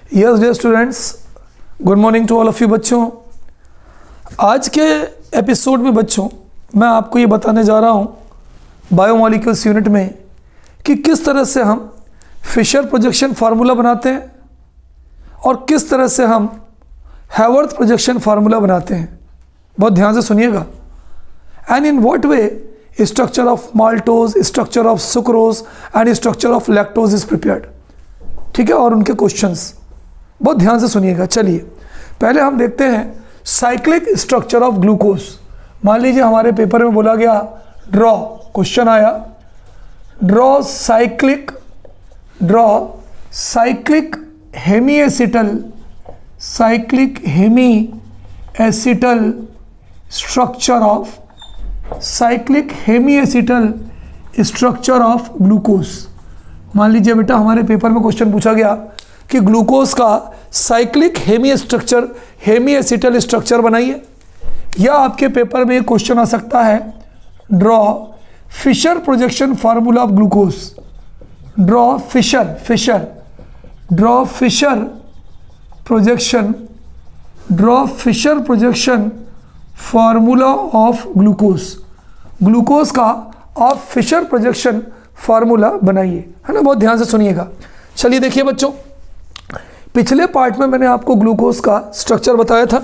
Yes dear students, good morning to all of you बच्चों। आज के एपिसोड में बच्चों मैं आपको ये बताने जा रहा हूँ बायोमॉलिक्यूल्स यूनिट में कि किस तरह से हम फिशर प्रोजेक्शन फार्मूला बनाते हैं और किस तरह से हम हैवर्थ प्रोजेक्शन फार्मूला बनाते हैं। बहुत ध्यान से सुनिएगा। And in what way structure of maltose, structure of sucrose and structure of lactose is prepared. ठीक है, और उनके क्वेश्चंस बहुत ध्यान से सुनिएगा। चलिए पहले हम देखते हैं साइक्लिक स्ट्रक्चर ऑफ ग्लूकोज। मान लीजिए हमारे पेपर में बोला गया ड्रॉ, क्वेश्चन आया draw cyclic Hemy acetal structure of glucose. मान लीजिए बेटा हमारे पेपर में क्वेश्चन पूछा गया कि ग्लूकोज का साइक्लिक हेमी एसिटल स्ट्रक्चर बनाइए, या आपके पेपर में क्वेश्चन आ सकता है draw Fischer projection formula of glucose. Draw Fischer projection formula of glucose का आप फिशर प्रोजेक्शन फार्मूला बनाइए, है ना। बहुत ध्यान से सुनिएगा। चलिए देखिए बच्चों, पिछले पार्ट में मैंने आपको ग्लूकोज का स्ट्रक्चर बताया था।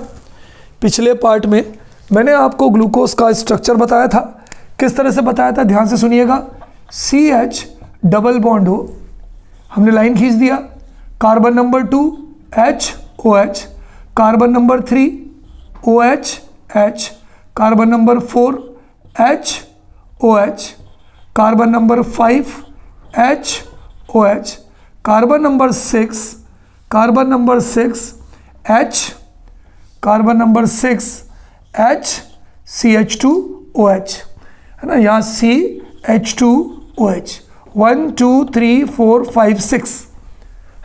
किस तरह से बताया था, ध्यान से सुनिएगा। CH डबल बॉन्ड हो, हमने लाइन खींच दिया, carbon number 2 HOH, carbon number 3 OH, carbon number 4 HOH, carbon number 5 HOH, carbon number 6 H, carbon number 6 HCH2OH, है ना। यहाँ CH2OH 1 2 3 4 5 6,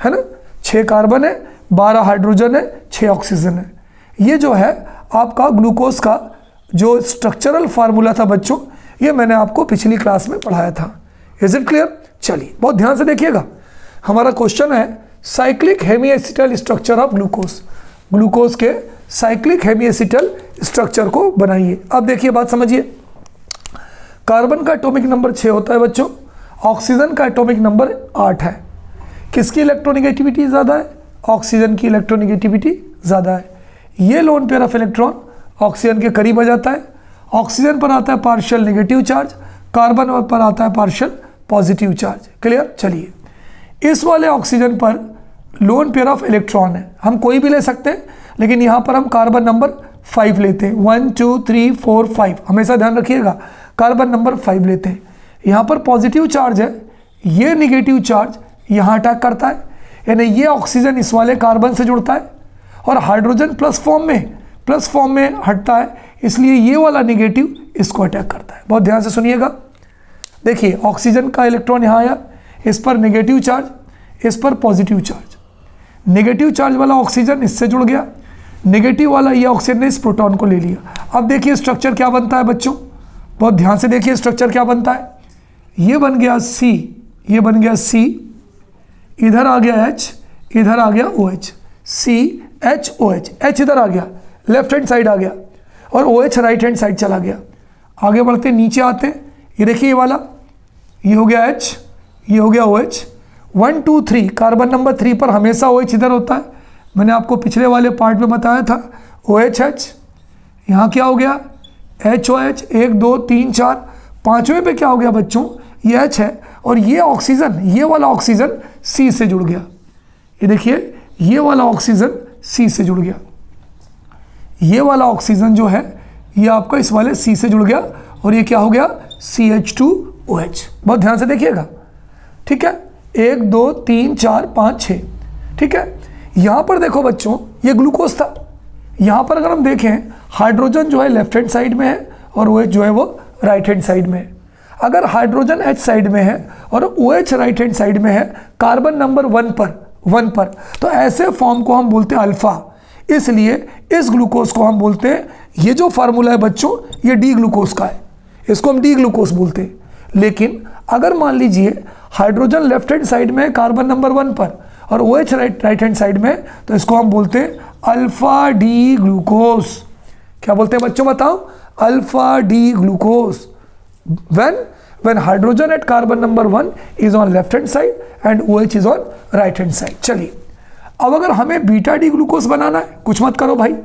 है ना। 6 कार्बन है, 12 हाइड्रोजन है, 6 ऑक्सीजन है। ये जो है आपका ग्लूकोज का जो स्ट्रक्चरल फार्मूला था बच्चों, ये मैंने आपको पिछली क्लास में पढ़ाया था। Is it clear? चलिए बहुत ध्यान से देखिएगा। हमारा क्वेश्चन है cyclic Hemy acetal structure of glucose के साइक्लिक हेमी एसिटल स्ट्रक्चर को बनाइए। अब देखिए बात समझिए। कार्बन का एटॉमिक नंबर 6 होता है बच्चों, ऑक्सीजन का एटॉमिक नंबर 8 है। किसकी इलेक्ट्रोनेगेटिविटी ज़्यादा है? ऑक्सीजन की इलेक्ट्रोनेगेटिविटी ज़्यादा है। ये lone pair of electron oxygen के करीब आ जाता है। ऑक्सीजन पर आता है पार्शियल नेगेटिव चार्ज, कार्बन पर आता है पार्शियल पॉजिटिव चार्ज। क्लियर? चलिए, इस वाले ऑक्सीजन पर लोन पेयर ऑफ इलेक्ट्रॉन है, हम कोई भी ले सकते हैं, लेकिन यहाँ पर हम कार्बन नंबर 5 लेते हैं। 1 2 3 4 5, हमेशा ध्यान रखिएगा, कार्बन नंबर 5 लेते हैं। यहाँ पर पॉजिटिव चार्ज है, ये निगेटिव चार्ज यहाँ अटैक करता है, यानी ये ऑक्सीजन इस वाले कार्बन से जुड़ता है और हाइड्रोजन प्लस फॉर्म में हटता है, इसलिए ये वाला निगेटिव इसको अटैक करता है। बहुत ध्यान से सुनिएगा। देखिए ऑक्सीजन का इलेक्ट्रॉन यहाँ आया, इस पर नेगेटिव चार्ज, इस पर पॉजिटिव चार्ज। नेगेटिव चार्ज वाला ऑक्सीजन इससे जुड़ गया, नेगेटिव वाला ये ऑक्सीजन ने इस प्रोटॉन को ले लिया। अब देखिए स्ट्रक्चर क्या बनता है बच्चों, बहुत ध्यान से देखिए स्ट्रक्चर क्या बनता है। ये बन गया C, इधर आ गया H, इधर आ गया OH, CHOH, H इधर आ गया, लेफ्ट हैंड साइड आ गया, और OH राइट हैंड साइड चला गया। आगे बढ़ते नीचे आते, ये देखिए ये वाला, ये हो गया H, ये हो गया OH। 1 2 3, कार्बन नंबर 3 पर हमेशा OH इधर होता है, मैंने आपको पिछले वाले पार्ट में बताया था। OH, यहाँ क्या हो गया HOH, 1 2 3 4, पाँचवें पे क्या हो गया बच्चों, ये H है, और ये ऑक्सीजन, ये वाला ऑक्सीजन C से जुड़ गया। ये देखिए ये वाला ऑक्सीजन C से जुड़ गया, ये वाला ऑक्सीजन जो है ये आपका इस वाले C से जुड़ गया, और ये क्या हो गया CH2OH। बहुत ध्यान से देखिएगा। ठीक है, 1 2 3 4 5 6। ठीक है, यहाँ पर देखो बच्चों ये ग्लूकोज था। यहाँ पर अगर हम देखें हाइड्रोजन जो है लेफ्ट हैंड साइड में है और OH जो है वो राइट हैंड साइड में है। अगर हाइड्रोजन H साइड में है और OH राइट हैंड साइड में है, कार्बन नंबर 1 पर, तो ऐसे फॉर्म को हम बोलते हैं अल्फा। इसलिए इस ग्लूकोज को हम बोलते हैं, ये जो फार्मूला है बच्चों ये डी ग्लूकोज का है, इसको हम डी ग्लूकोज बोलते हैं। लेकिन अगर मान लीजिए हाइड्रोजन लेफ्ट हैंड साइड में कार्बन नंबर 1 पर और OH राइट हैंड साइड में, तो इसको हम बोलते हैं अल्फा डी ग्लूकोज। क्या बोलते हैं बच्चों बताओ? Alpha D glucose. when hydrogen at carbon number 1 is on left hand side and OH is on right hand side। चलिए अब अगर हमें बीटा डी ग्लूकोज बनाना है, कुछ मत करो भाई,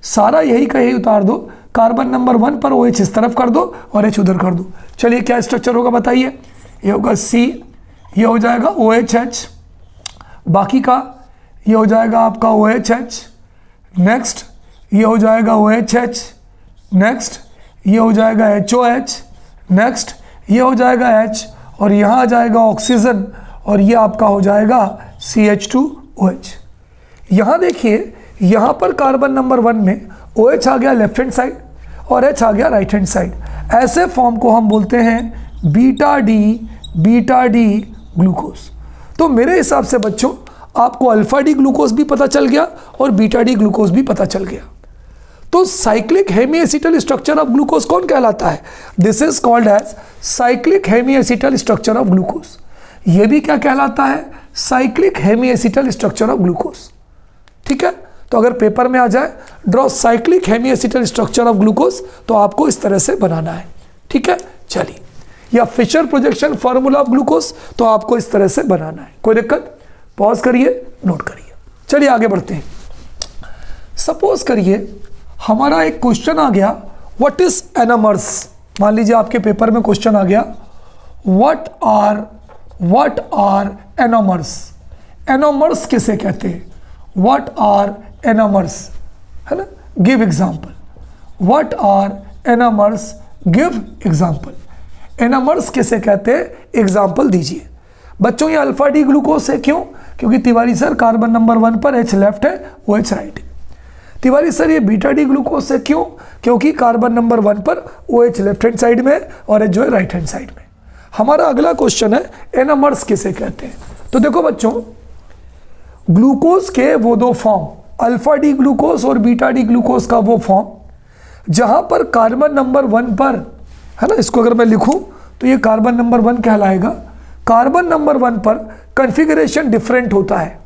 सारा यही का यही उतार दो, कार्बन नंबर 1 पर OH इस तरफ कर दो और H उधर कर दो। चलिए क्या स्ट्रक्चर होगा बताइए? ये होगा C, ये हो जाएगा OHH, बाकी का ये हो जाएगा आपका OHH, नेक्स्ट ये हो जाएगा OHH, नेक्स्ट ये हो जाएगा HOH, नेक्स्ट ये हो जाएगा H, और यहाँ आ जाएगा ऑक्सीजन, और ये आपका हो जाएगा CH2OH। यहाँ देखिए, यहाँ पर कार्बन नंबर 1 में OH आ गया लेफ्ट हैंड साइड और H आ गया राइट हैंड साइड। ऐसे फॉर्म को हम बोलते हैं बीटा डी ग्लूकोज। तो मेरे हिसाब से बच्चों आपको अल्फा डी ग्लूकोज भी पता चल गया और बीटा डी ग्लूकोज भी पता चल गया। तो cyclic Hemy acetal structure of glucose कौन कहलाता है? This is called as cyclic Hemy acetal structure of glucose. ये भी क्या कहलाता है? Cyclic Hemy acetal structure of glucose. ठीक है, तो अगर पेपर में आ जाए draw cyclic Hemy acetal structure of glucose, तो आपको इस तरह से बनाना है। ठीक है, चलिए, या Fischer projection formula of glucose, तो आपको इस तरह से बनाना है। कोई दिक्कत? पॉज करिए, नोट करिए। चलिए आगे बढ़ते हैं। सपोज करिए हमारा एक क्वेश्चन आ गया, व्हाट इज एनोमर्स। मान लीजिए आपके पेपर में क्वेश्चन आ गया, व्हाट आर एनोमर्स। एनोमर्स किसे कहते हैं? व्हाट आर एनोमर्स, है ना? Give example. What are anomers, give example. Anomers किसे कहते हैं? एग्जांपल दीजिए। बच्चों ये अल्फा डी ग्लूकोज है, क्यों? क्योंकि तिवारी सर कार्बन नंबर 1 पर H लेफ्ट है, OH राइट है। तिवारी सर ये बीटा डी ग्लूकोज है, क्यों? क्योंकि कार्बन नंबर 1 पर OH लेफ्ट हैंड साइड में और H जो है राइट हैंड साइड में। हमारा अगला क्वेश्चन है एनोमर्स किसे कहते हैं। तो देखो बच्चों, ग्लूकोज के वो दो फॉर्म, अल्फा डी ग्लूकोज और बीटा डी ग्लूकोज का वो फॉर्म जहां पर कार्बन नंबर 1 पर, है ना, इसको अगर मैं लिखूं तो ये कार्बन नंबर 1 कहलाएगा। कार्बन नंबर 1 पर कॉन्फ़िगरेशन डिफरेंट होता है,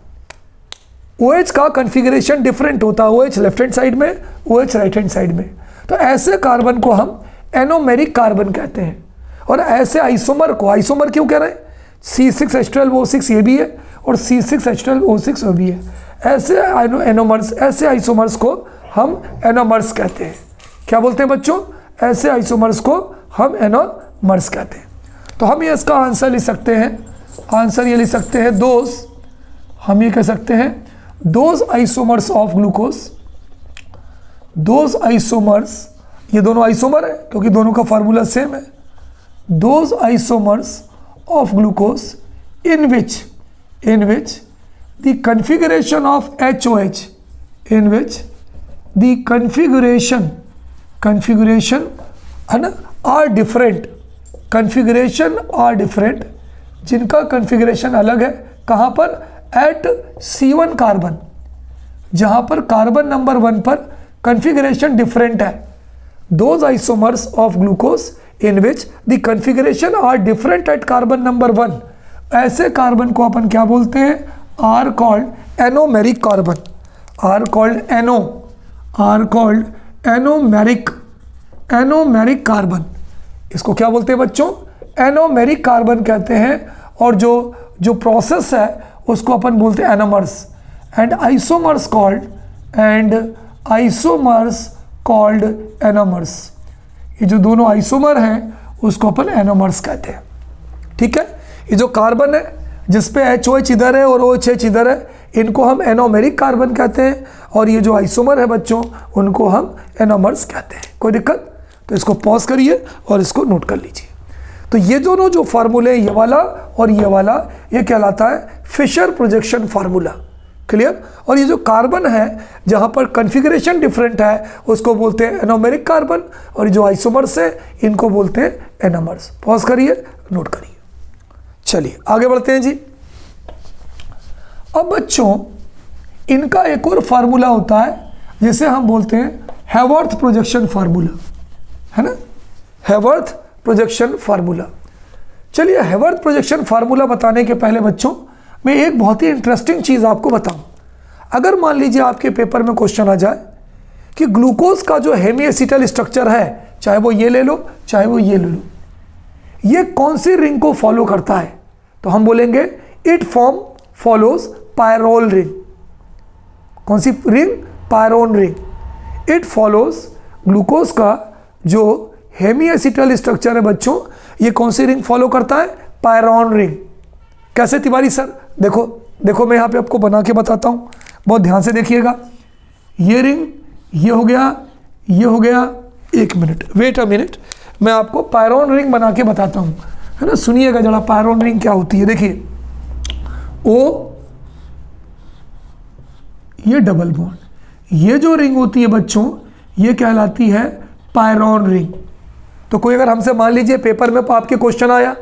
OH का कॉन्फ़िगरेशन डिफरेंट होता है, OH लेफ्ट हैंड साइड में, OH राइट हैंड साइड में। तो ऐसे कार्बन को हम एनोमेरिक कार्बन कहते हैं। और ऐसे आइसोमर को, आइसोमर क्यों कह रहे हैं? C6H12O6 ये भी है और C6H12O6 वो भी है। ऐसे एनोमर्स, ऐसे आइसोमर्स को हम एनोमर्स कहते हैं। क्या बोलते हैं बच्चों? ऐसे आइसोमर्स को हम एनोमर्स कहते हैं। तो हम ये इसका आंसर लिख सकते हैं, आंसर ये लिख सकते हैं दोज, हम ये कह सकते हैं those isomers of glucose, those isomers, ये दोनों आइसोमर है क्योंकि दोनों का फार्मूला सेम है। Those isomers of glucose in which the configuration of HOH, in which the configuration है ना are different, configuration are different, जिनका configuration अलग है। कहाँ पर? at C1 कार्बन, जहाँ पर कार्बन नंबर 1 पर configuration different है। those isomers of glucose in which the configuration are different at carbon number 1, ऐसे कार्बन को अपन क्या बोलते हैं? are called anomeric carbon, are called anomeric carbon। इसको क्या बोलते हैं बच्चों? anomeric carbon कहते हैं। और जो प्रोसेस है उसको अपन बोलते हैं anomers. And isomers called anomers. ये जो दोनों आइसोमर हैं उसको अपन एनोमर्स कहते हैं। ठीक है, ये जो कार्बन है जिसपे HOH इधर है और OH इधर है, इनको हम एनोमेरिक कार्बन कहते हैं। और ये जो आइसोमर है बच्चों, उनको हम एनोमर्स कहते हैं। कोई दिक्कत? तो इसको पॉज करिए और इसको नोट कर लीजिए। तो ये दोनों जो फार्मूले, ये वाला और ये वाला, ये कहलाता है फिशर प्रोजेक्शन फार्मूला। क्लियर? और ये जो कार्बन है जहाँ पर कॉन्फ़िगरेशन डिफरेंट है उसको बोलते हैं एनोमेरिक कार्बन, और जो आइसोमर्स है इनको बोलते हैं एनोमर्स। पॉज करिए, नोट करिए। चलिए आगे बढ़ते हैं जी। अब बच्चों इनका एक और फार्मूला होता है जिसे हम बोलते हैं हैवर्थ प्रोजेक्शन फार्मूला, है ना? हैवर्थ प्रोजेक्शन फार्मूला। चलिए हैवर्थ प्रोजेक्शन फार्मूला बताने के पहले बच्चों मैं एक बहुत ही इंटरेस्टिंग चीज़ आपको बताऊं। अगर मान लीजिए आपके पेपर में क्वेश्चन आ जाए कि ग्लूकोज का जो हेमी एसिटल स्ट्रक्चर है, चाहे वो ये ले लो चाहे वो ये ले लो, ये कौन सी रिंग को फॉलो करता है, तो हम बोलेंगे इट फॉलोज पायरोल रिंग। कौन सी ring? Pyran ring. It follows, glucose का जो हेमी एसिटल स्ट्रक्चर है बच्चों, ये कौन सी रिंग फॉलो करता है? Pyrone ring. कैसे तिवारी सर? देखो देखो, मैं यहाँ पे आपको बना के बताता हूँ, बहुत ध्यान से देखिएगा। ये रिंग, ये हो गया, ये हो गया। एक मिनट, वेट अ मिनट, मैं आपको पायरोन रिंग बना के बताता हूँ, है ना। सुनिएगा जरा पायरोन रिंग क्या होती है। देखिए, ओ, ये डबल बॉन्ड, ये जो रिंग होती है बच्चों, ये कहलाती है पायरोन रिंग। तो कोई अगर हमसे मान लीजिए पेपर में आपके क्वेश्चन आया,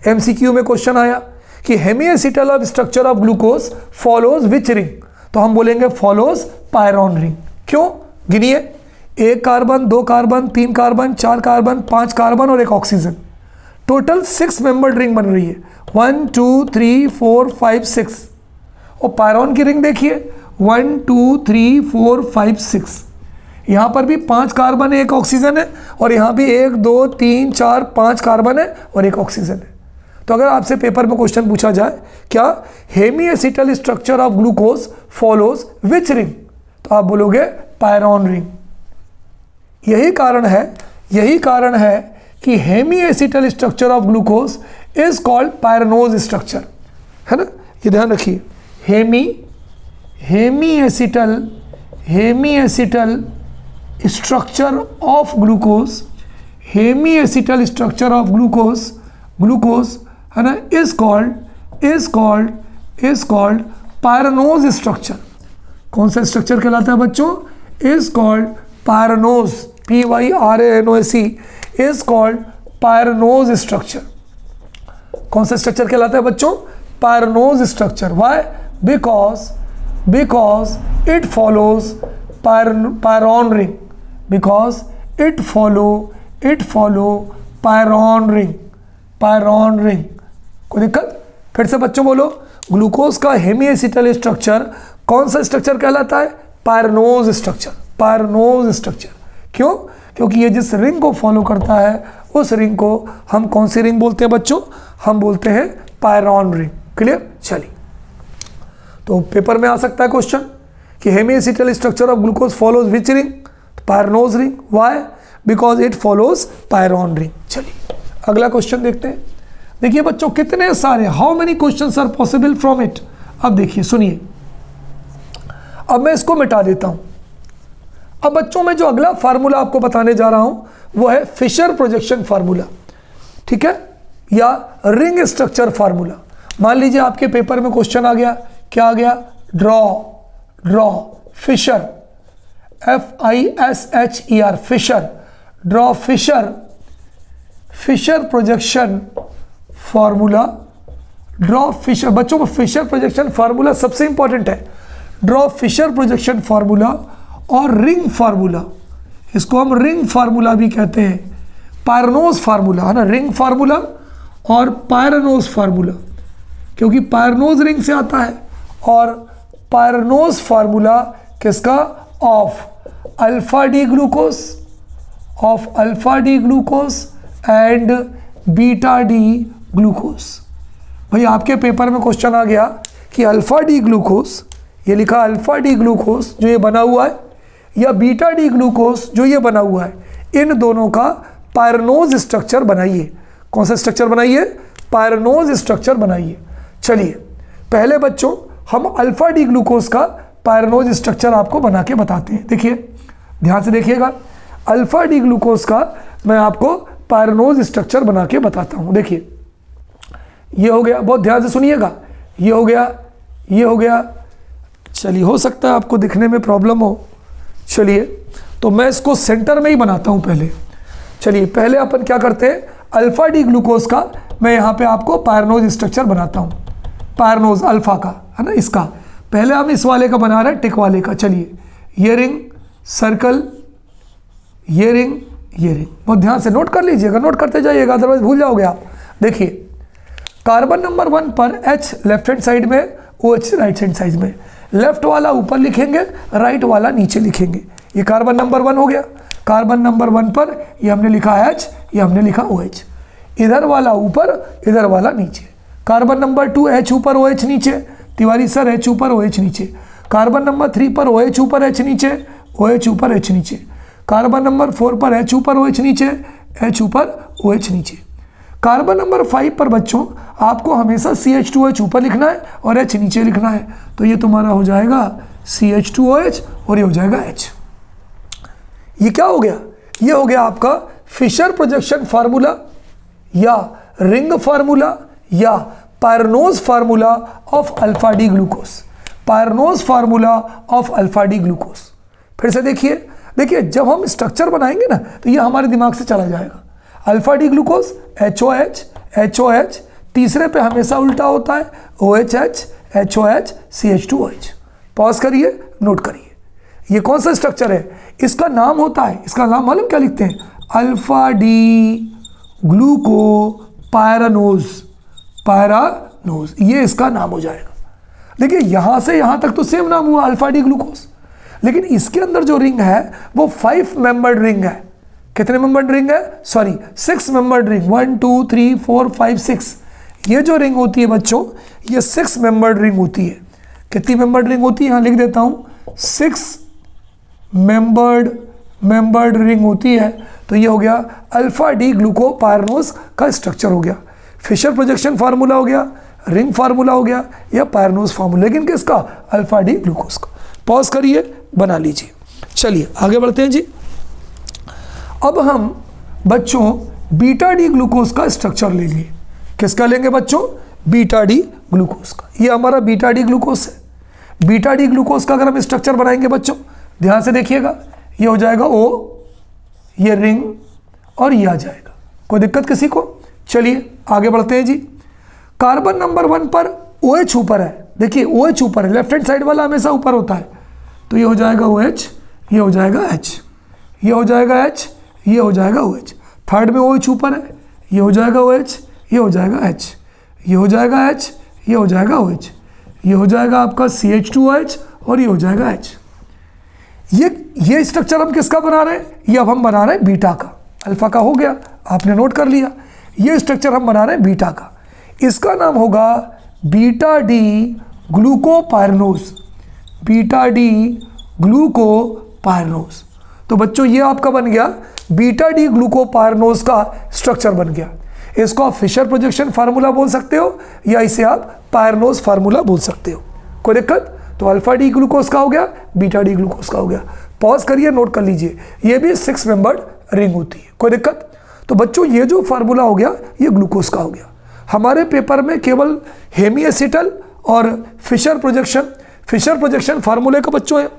एमसीक्यू में क्वेश्चन आया कि hemiacetal of structure of glucose follows which ring, तो हम बोलेंगे फॉलोज पायरोन रिंग। क्यों? गिनिए, 1 carbon, 2 carbon, 3 carbon, 4 carbon, 5 carbon और 1 ऑक्सीजन, टोटल 6 मेंबर्ड रिंग बन रही है। 1 2 3 4 5 6। और पायरोन की रिंग देखिए, 1 2 3 4 5 6। यहाँ पर भी 5 कार्बन है, 1 ऑक्सीजन है, और यहाँ भी 1 2 3 4 5 कार्बन है और 1 ऑक्सीजन है। तो अगर आपसे पेपर में क्वेश्चन पूछा जाए क्या Hemy acetal structure of glucose follows which ring, तो आप बोलोगे पायरोन रिंग। यही कारण है कि Hemy acetal structure of glucose is called pyranose structure, है ना। ये ध्यान रखिए, Hemy acetal structure of glucose, Hemy acetal structure of glucose, है ना, इज कॉल्ड पायरनोज स्ट्रक्चर। कौन सा स्ट्रक्चर कहलाता है बच्चों? Is called pyranose, PYRANOS, is called pyranose structure. कौन सा स्ट्रक्चर कहलाता है बच्चों? Pyranose structure. Why? Because it follows pyran ring, because it follow pyrone ring. कोई दिक्कत? फिर से बच्चों बोलो, ग्लूकोज का हेमी एसिटल स्ट्रक्चर कौन सा स्ट्रक्चर कहलाता है? Pyranose structure. क्यों? क्योंकि ये जिस रिंग को फॉलो करता है उस रिंग को हम कौन सी रिंग बोलते हैं बच्चों? हम बोलते हैं पायरोन रिंग। क्लियर? चलिए, तो पेपर में आ सकता है क्वेश्चन कि Hemy acetal structure of glucose follows which ring? Pyranose ring. Why? Because it follows pyran ring. चलिए अगला क्वेश्चन देखते हैं। देखिए बच्चों, कितने सारे, how many questions are possible from it. अब देखिए, सुनिए, अब मैं इसको मिटा देता हूं। अब बच्चों में जो अगला फार्मूला आपको बताने जा रहा हूं वो है फिशर प्रोजेक्शन फार्मूला, ठीक है, या रिंग स्ट्रक्चर फार्मूला। मान लीजिए आपके पेपर में क्वेश्चन आ गया, क्या आ गया? Draw Fischer, FISHER, Fischer, draw Fischer projection formula. Draw Fischer, बच्चों को फिशर प्रोजेक्शन फार्मूला सबसे इंपॉर्टेंट है। ड्रॉ फिशर प्रोजेक्शन फार्मूला और रिंग फार्मूला, इसको हम रिंग फार्मूला भी कहते हैं, पायरनोज फार्मूला, है ना, रिंग फार्मूला और पायरनोज फार्मूला, क्योंकि पायरनोज रिंग से आता है और पायरनोज फार्मूला किसका? Of alpha D glucose and beta D glucose. भाई आपके पेपर में क्वेश्चन आ गया कि अल्फा डी ग्लूकोज, ये लिखा अल्फा डी ग्लूकोज जो ये बना हुआ है, या बीटा डी ग्लूकोज जो ये बना हुआ है, इन दोनों का पायरनोज स्ट्रक्चर बनाइए। कौन सा स्ट्रक्चर बनाइए? पायरनोज स्ट्रक्चर बनाइए। चलिए पहले बच्चों हम अल्फा डी ग्लूकोज का पायरनोज स्ट्रक्चर आपको बना के बताते हैं। देखिए ध्यान से देखिएगा, अल्फा डी ग्लूकोज का मैं आपको पायरनोज स्ट्रक्चर बना के बताता हूँ। देखिए ये हो गया, बहुत ध्यान से सुनिएगा, ये हो गया। चलिए, हो सकता है आपको दिखने में प्रॉब्लम हो, चलिए तो मैं इसको सेंटर में ही बनाता हूँ पहले। चलिए पहले अपन क्या करते हैं, अल्फा डी ग्लूकोज का मैं यहाँ पे आपको पायरनोज स्ट्रक्चर बनाता हूँ, पायरनोज अल्फा का, है ना, इसका। पहले हम इस वाले का बना रहे हैं, टिक वाले का। चलिए, ये रिंग सर्कल, ये रिंग, बहुत ध्यान से नोट कर लीजिएगा, नोट करते जाइएगा, अदरवाइज भूल जाओगे आप। देखिए कार्बन नंबर 1 पर H लेफ्ट हैंड साइड में, OH राइट हैंड साइड में। लेफ्ट वाला ऊपर लिखेंगे, राइट वाला नीचे लिखेंगे। ये कार्बन नंबर 1 हो गया। कार्बन नंबर 1 पर ये हमने लिखा H, ये हमने लिखा OH। इधर वाला ऊपर, इधर वाला नीचे। कार्बन नंबर 2 H ऊपर OH नीचे। तिवारी सर H ऊपर OH नीचे। कार्बन नंबर 3 पर OH ऊपर H नीचे, OH ऊपर H नीचे। कार्बन नंबर 4 पर H ऊपर OH नीचे, H ऊपर OH नीचे। कार्बन नंबर 5 पर बच्चों आपको हमेशा CH2OH ऊपर लिखना है और H नीचे लिखना है। तो ये तुम्हारा हो जाएगा CH2OH और ये हो जाएगा H। ये क्या हो गया? ये हो गया आपका फिशर प्रोजेक्शन फार्मूला या रिंग फार्मूला या pyranose formula of alpha D glucose. Pyranose formula of alpha D glucose. फिर से देखिए जब हम स्ट्रक्चर बनाएंगे ना तो ये हमारे दिमाग से चला जाएगा। Alpha D glucose HOH HOH, तीसरे पे हमेशा उल्टा होता है OHH HOH CH2OH। पॉज करिए, नोट करिए, ये कौन सा स्ट्रक्चर है? इसका नाम होता है, इसका नाम मालूम क्या लिखते हैं? Alpha D ग्लूको pyranose. पायरानोज ये इसका नाम हो जाएगा। देखिए यहां से यहां तक तो सेम नाम हुआ अल्फा डी ग्लूकोज, लेकिन इसके अंदर जो रिंग है वो 5 मेंबर्ड रिंग है। कितने मेंबर्ड रिंग है? Sorry 6 membered ring. 1 2 3 4 5 6। ये जो रिंग होती है बच्चों, ये 6 मेंबर्ड रिंग होती है। कितनी मेंबर्ड रिंग होती है? यहां लिख देता हूं 6 मेंबर्ड रिंग होती है। तो ये हो गया अल्फा डी ग्लूको पायरनोज का स्ट्रक्चर हो गया। फिशर प्रोजेक्शन फार्मूला हो गया, रिंग फार्मूला हो गया या पायरनोज फार्मूला, लेकिन किसका? अल्फा डी ग्लूकोज का। पॉज करिए, बना लीजिए। चलिए आगे बढ़ते हैं जी। अब हम बच्चों बीटा डी ग्लूकोज का स्ट्रक्चर लेंगे। किसका लेंगे बच्चों? बीटा डी ग्लूकोज का। ये हमारा बीटा डी ग्लूकोज है। बीटा डी ग्लूकोज का अगर हम स्ट्रक्चर बनाएंगे बच्चों, ध्यान से देखिएगा, ये हो जाएगा O, ये रिंग और ये आ जाएगा। कोई दिक्कत किसी को? चलिए आगे बढ़ते हैं जी। कार्बन नंबर 1 पर OH ऊपर है। देखिए OH ऊपर है, लेफ्ट हैंड साइड वाला हमेशा ऊपर होता है। तो ये हो जाएगा OH, ये हो जाएगा H, ये हो जाएगा H, ये हो जाएगा OH। थर्ड में OH ऊपर है, ये हो जाएगा OH, ये हो जाएगा H, ये हो जाएगा H, ये हो जाएगा OH, ये हो जाएगा आपका CH2OH और ये हो जाएगा H। ये स्ट्रक्चर हम किसका बना रहे हैं? ये अब हम बना रहे हैं बीटा का। अल्फा का हो गया, आपने नोट कर लिया। ये स्ट्रक्चर हम बना रहे हैं बीटा का। इसका नाम होगा beta D glucopyranose. Beta D glucopyranose. तो बच्चों ये आपका बन गया बीटा डी ग्लूकोपायरनोज का स्ट्रक्चर बन गया। इसको आप फिशर प्रोजेक्शन फार्मूला बोल सकते हो या इसे आप पायरनोज फार्मूला बोल सकते हो। कोई दिक्कत? तो अल्फा डी ग्लूकोज का हो गया, बीटा डी ग्लूकोज का हो गया। पॉज करिए, नोट कर लीजिए, ये भी 6 मेंबर्ड रिंग होती है। कोई दिक्कत? तो बच्चों ये जो फार्मूला हो गया ये ग्लूकोज का हो गया। हमारे पेपर में केवल हेमी एसिटल और फिशर प्रोजेक्शन फार्मूले का बच्चों है,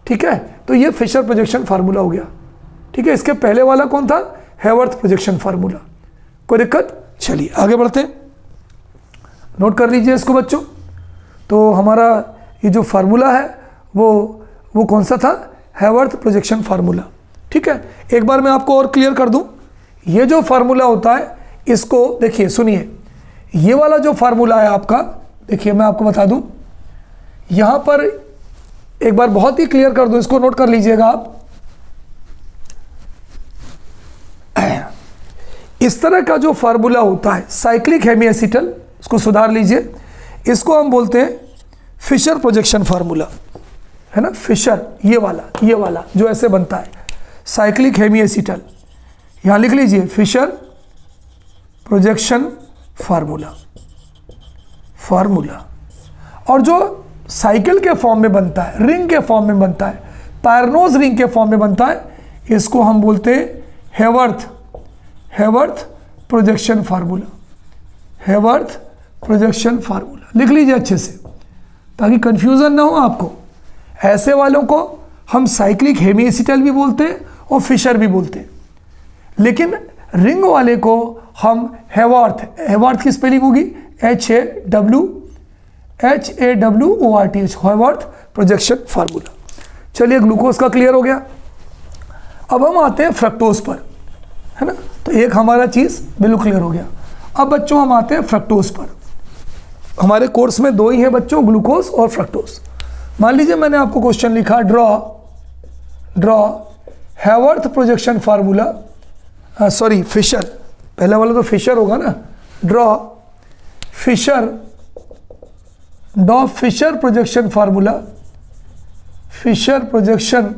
ठीक है? तो ये फिशर प्रोजेक्शन फार्मूला हो गया, ठीक है? इसके पहले वाला कौन था? Hayworth projection formula. कोई दिक्कत? चलिए आगे बढ़ते हैं, नोट कर लीजिए इसको बच्चों। तो हमारा ये जो फार्मूला है वो कौन सा था? हेवर्थ प्रोजेक्शन फार्मूला, ठीक है? एक बार मैं आपको और क्लियर कर दूं, ये जो फार्मूला होता है इसको देखिए, सुनिए, ये वाला जो फार्मूला है आपका, देखिए मैं आपको बता दूं, यहां पर एक बार बहुत ही क्लियर कर दूं, इसको नोट कर लीजिएगा आप। इस तरह का जो फार्मूला होता है साइक्लिक हेमी एसिटल, इसको सुधार लीजिए, इसको हम बोलते हैं फिशर प्रोजेक्शन फार्मूला, है ना? फिशर ये वाला जो ऐसे बनता है, साइक्लिक हेमी एसिटल, यहां लिख लीजिए फिशर प्रोजेक्शन फार्मूला। और जो साइकिल के फॉर्म में बनता है, रिंग के फॉर्म में बनता है, पायरनोज रिंग के फॉर्म में बनता है, इसको हम बोलते हैं Hayworth projection formula. Hayworth projection formula लिख लीजिए अच्छे से ताकि कंफ्यूजन ना हो आपको। ऐसे वालों को हम साइक्लिक हेमी एसिटल भी बोलते हैं और फिशर भी बोलते हैं, लेकिन रिंग वाले को हम हेवर्थ की स्पेलिंग होगी HAWORTH, हेवर्थ प्रोजेक्शन फार्मूला। चलिए ग्लूकोज का क्लियर हो गया। अब हम आते हैं फ्रक्टोज पर, है ना? तो एक हमारा चीज़ बिल्कुल क्लियर हो गया। अब बच्चों हम आते हैं फ्रक्टोज पर। हमारे कोर्स में 2 ही हैं बच्चों, ग्लूकोज और फ्रक्टोज। मान लीजिए मैंने आपको क्वेश्चन लिखा, draw Haworth projection formula, sorry Fischer, पहला वाला तो फिशर होगा ना, draw Fischer projection formula, Fischer projection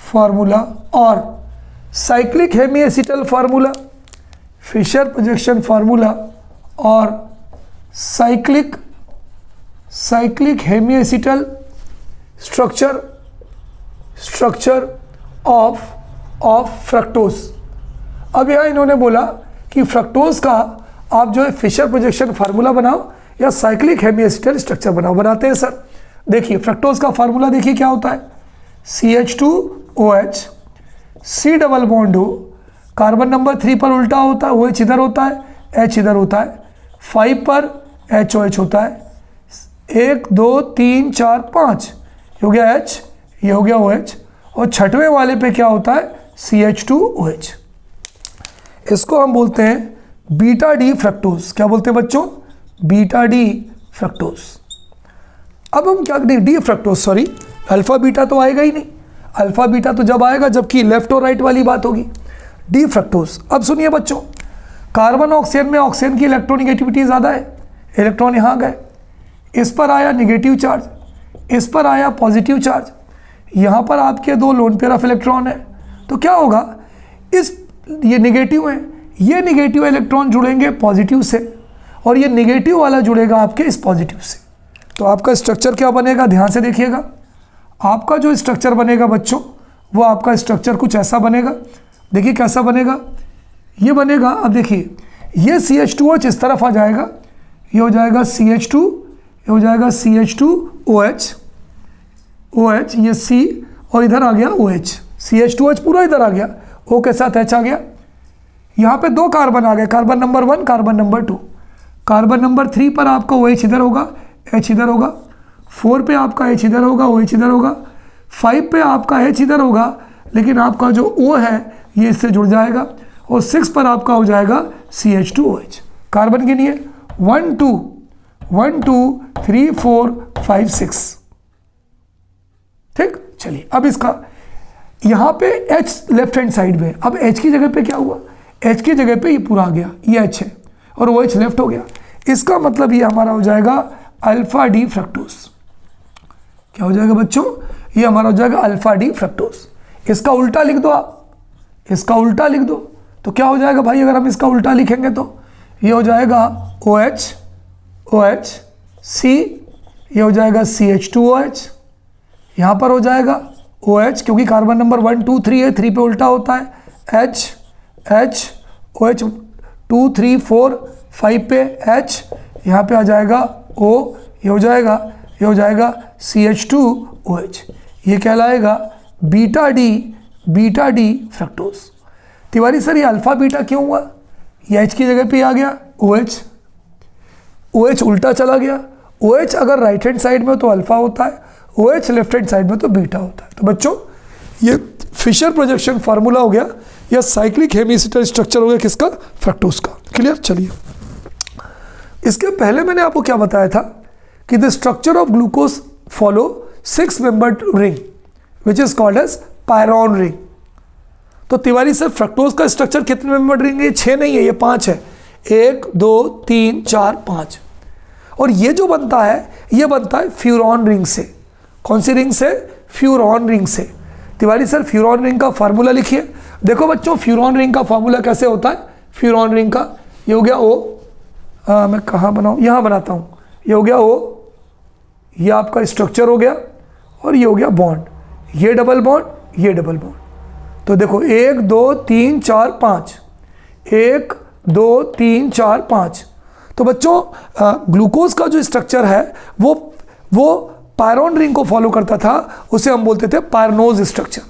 formula और cyclic Hemy acetal formula, Fischer projection formula और cyclic Hemy acetal structure of fructose. अब यहाँ इन्होंने बोला कि फ्रक्टोज का आप जो है फिशर प्रोजेक्शन फार्मूला बनाओ या साइक्लिक हेमी एसिटल स्ट्रक्चर बनाओ। बनाते हैं सर। देखिए फ्रक्टोज का फार्मूला देखिए क्या होता है, CH2OH, C डबल बॉन्ड हो, कार्बन नंबर 3 पर उल्टा होता है, OH इधर होता है, H इधर होता है, 5 पर HOH होता है, 1 2 3 4 5 ये हो गया H, ये हो गया OH, और छठवें वाले पे क्या होता है, CH2OH। इसको हम बोलते हैं बीटा डी फ्रक्टोज। क्या बोलते हैं बच्चों, बीटा डी फ्रक्टोज। अब हम क्या करें, D fructose, sorry alpha beta तो आएगा ही नहीं, अल्फा बीटा तो जब आएगा जबकि लेफ्ट और राइट वाली बात होगी। D fructose. अब सुनिए बच्चों, कार्बन ऑक्सीजन में ऑक्सीजन की इलेक्ट्रोनिगेटिविटी ज़्यादा है, इलेक्ट्रॉन यहाँ गए, इस पर आया निगेटिव चार्ज, इस पर आया पॉजिटिव चार्ज, यहाँ पर आपके 2 लोन पेयर ऑफ इलेक्ट्रॉन है, तो क्या होगा, ये निगेटिव है, ये निगेटिव इलेक्ट्रॉन जुड़ेंगे पॉजिटिव से और ये निगेटिव वाला जुड़ेगा आपके इस पॉजिटिव से। तो आपका स्ट्रक्चर क्या बनेगा, ध्यान से देखिएगा। आपका जो स्ट्रक्चर बनेगा बच्चों, वो आपका स्ट्रक्चर कुछ ऐसा बनेगा। देखिए कैसा बनेगा, ये बनेगा। अब देखिए ये CH2OH इस तरफ आ जाएगा, ये हो जाएगा CH2, ये हो जाएगा CH2OH, ये C और इधर आ गया OH, CH2OH पूरा इधर आ गया, O के साथ H आ गया। यहाँ पे 2 कार्बन आ गए, carbon number 1, carbon number 2। Carbon number 3 पर आपका OH इधर होगा, H इधर होगा, 4 पे आपका H इधर होगा, OH इधर होगा, 5 पे आपका H इधर होगा, लेकिन आपका जो O है ये इससे जुड़ जाएगा, और 6 पर आपका हो जाएगा CH2OH। कार्बन गिनिए, 1 2 3 4 5 6। ठीक, चलिए अब इसका यहाँ पे H लेफ्ट हैंड साइड में, अब H की जगह पे क्या हुआ, H की जगह पे ये पूरा आ गया, ये H है और OH लेफ्ट हो गया। इसका मतलब ये हमारा हो जाएगा अल्फा डी फ्रक्टोज। क्या हो जाएगा बच्चों, ये हमारा हो जाएगा अल्फा डी फ्रक्टोज। इसका उल्टा लिख दो आप, इसका उल्टा लिख दो तो क्या हो जाएगा भाई, अगर हम इसका उल्टा लिखेंगे तो ये हो जाएगा OH C, ये हो जाएगा CH2OH, यहाँ पर हो जाएगा OH क्योंकि कार्बन नंबर 1 2 3 है, 3 पे उल्टा होता है, H OH 2 3 4 5 पे H, यहाँ पे आ जाएगा O, ये हो जाएगा CH2OH। ये कहलाएगा beta D fructose. Tiwari sir ये अल्फा बीटा क्यों हुआ, ये H की जगह पे आ गया OH उल्टा चला गया। OH अगर राइट हैंड साइड में हो तो अल्फा होता है, OH लेफ्ट हैंड साइड में तो बीटा होता है। तो बच्चों ये फिशर प्रोजेक्शन फार्मूला हो गया या साइक्लिक हेमीसिटल स्ट्रक्चर हो गया किसका, फ्रक्टोज का। क्लियर। चलिए इसके पहले मैंने आपको क्या बताया था कि the structure of glucose follow 6 membered ring which is called as pyran ring. तो तिवारी सर फ्रक्टोज का स्ट्रक्चर कितने मेंबर्ड रिंग है, 6 नहीं है, ये 5 है, 1 2 3 4 5। और ये जो बनता है ये बनता है फ्यूरॉन रिंग से। कौन सी रिंग से, फ्यूरॉन रिंग से। तिवारी सर फ्यूरॉन रिंग का फार्मूला लिखिए। देखो बच्चों फ्यूरॉन रिंग का फार्मूला कैसे होता है, फ्यूरॉन रिंग का ये हो गया O, मैं कहाँ बनाऊँ, यहाँ बनाता हूँ, ये हो गया O, ये आपका स्ट्रक्चर हो गया और ये हो गया बॉन्ड, ये डबल बॉन्ड, ये डबल बॉन्ड। तो देखो 1 2 3 4 5, 1 2 3 4 5। तो बच्चों ग्लूकोज का जो स्ट्रक्चर है वो पायरॉन रिंग को फॉलो करता था, उसे हम बोलते थे पायरनोज स्ट्रक्चर,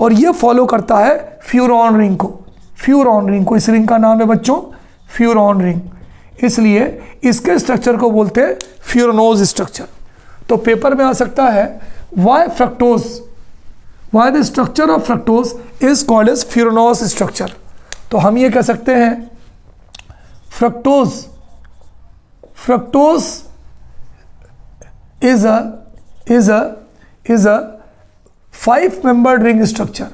और ये फॉलो करता है फ्यूरॉन रिंग को। फ्यूरॉन रिंग को, इस रिंग का नाम है बच्चों फ्यूरॉन रिंग, इसलिए इसके स्ट्रक्चर को बोलते हैं फ्यूरनोज स्ट्रक्चर। तो पेपर में आ सकता है why the structure of fructose is called as furanose structure. तो हम ये कह सकते हैं fructose is a 5-membered ring structure,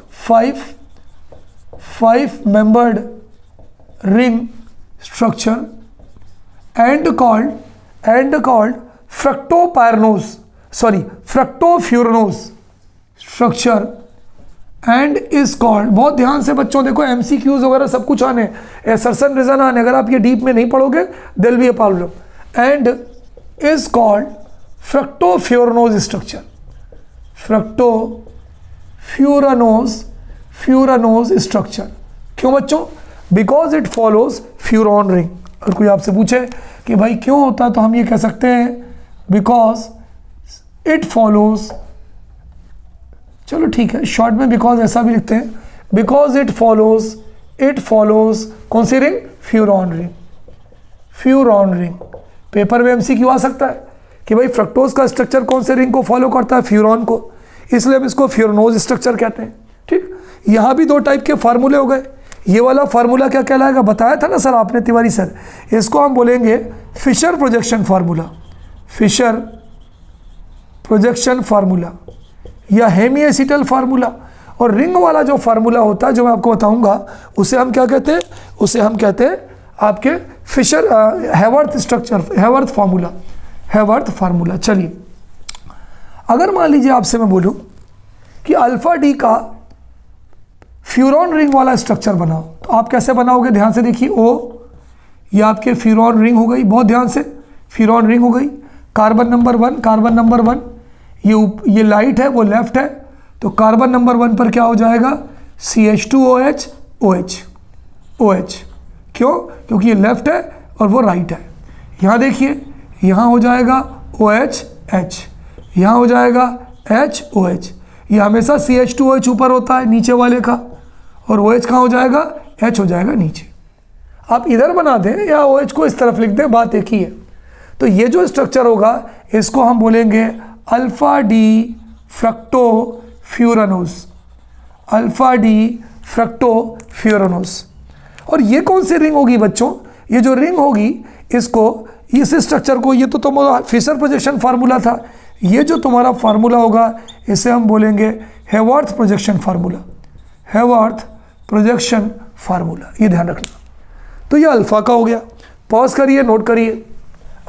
five-membered ring structure and called fructofuranose structure and is called, बहुत ध्यान से बच्चों देखो MCQs वगैरह सब कुछ आने, assertion reason आने, अगर आप ये डीप में नहीं पढ़ोगे there will be a problem, and is called fructofuranose structure, fructofuranose structure। क्यों बच्चों? Because it follows furan ring. अगर कोई आपसे पूछे कि भाई क्यों होता है, तो हम ये कह सकते हैं बिकॉज इट फॉलोज, चलो ठीक है शॉर्ट में बिकॉज ऐसा भी लिखते हैं, बिकॉज इट फॉलोज कौन सी रिंग? Furan ring. पेपर में MCQ आ सकता है कि भाई फ्रक्टोज का स्ट्रक्चर कौन से रिंग को फॉलो करता है? फ्यूरॉन को, इसलिए हम इसको फ्यूरनोज स्ट्रक्चर कहते हैं। ठीक, यहाँ भी दो टाइप के फार्मूले हो गए। ये वाला फार्मूला क्या कहलाएगा? बताया था ना सर आपने, तिवारी सर, इसको हम बोलेंगे फिशर प्रोजेक्शन फार्मूला या हेमीएसिटल फार्मूला। और रिंग वाला जो फार्मूला होता है जो मैं आपको बताऊंगा, उसे हम क्या कहते हैं? उसे हम कहते हैं आपके फिशर हैवर्थ फार्मूला। चलिए, अगर मान लीजिए आपसे मैं बोलूं कि अल्फा डी का फ्यूरॉन रिंग वाला स्ट्रक्चर बनाओ, तो आप कैसे बनाओगे? ध्यान से देखिए, O ये आपके फ्यूरॉन रिंग हो गई, बहुत ध्यान से, फ्यूरॉन रिंग हो गई। कार्बन नंबर 1, ये लाइट है वो लेफ्ट है, तो कार्बन नंबर 1 पर क्या हो जाएगा? CH2OH OH। क्यों? क्योंकि ये लेफ्ट है और वो राइट है। यहाँ देखिए, यहाँ हो जाएगा OH H, यहाँ हो जाएगा HOH। ये हमेशा CH2OH ऊपर होता है नीचे वाले का, और OH कहाँ हो जाएगा? H हो जाएगा नीचे। आप इधर बना दें या OH को इस तरफ लिख दें, बात एक ही है। तो ये जो स्ट्रक्चर होगा इसको हम बोलेंगे अल्फा डी फ्रक्टोफ्यूरानोस। और ये कौन सी रिंग होगी बच्चों? ये जो रिंग होगी इसको, इस स्ट्रक्चर को, ये तो तुम्हारा फिशर प्रोजेक्शन फार्मूला था, ये जो तुम्हारा फार्मूला होगा इसे हम बोलेंगे हैवर्थ प्रोजेक्शन फार्मूला। ये ध्यान रखना। तो ये अल्फा का हो गया। पॉज करिए, नोट करिए।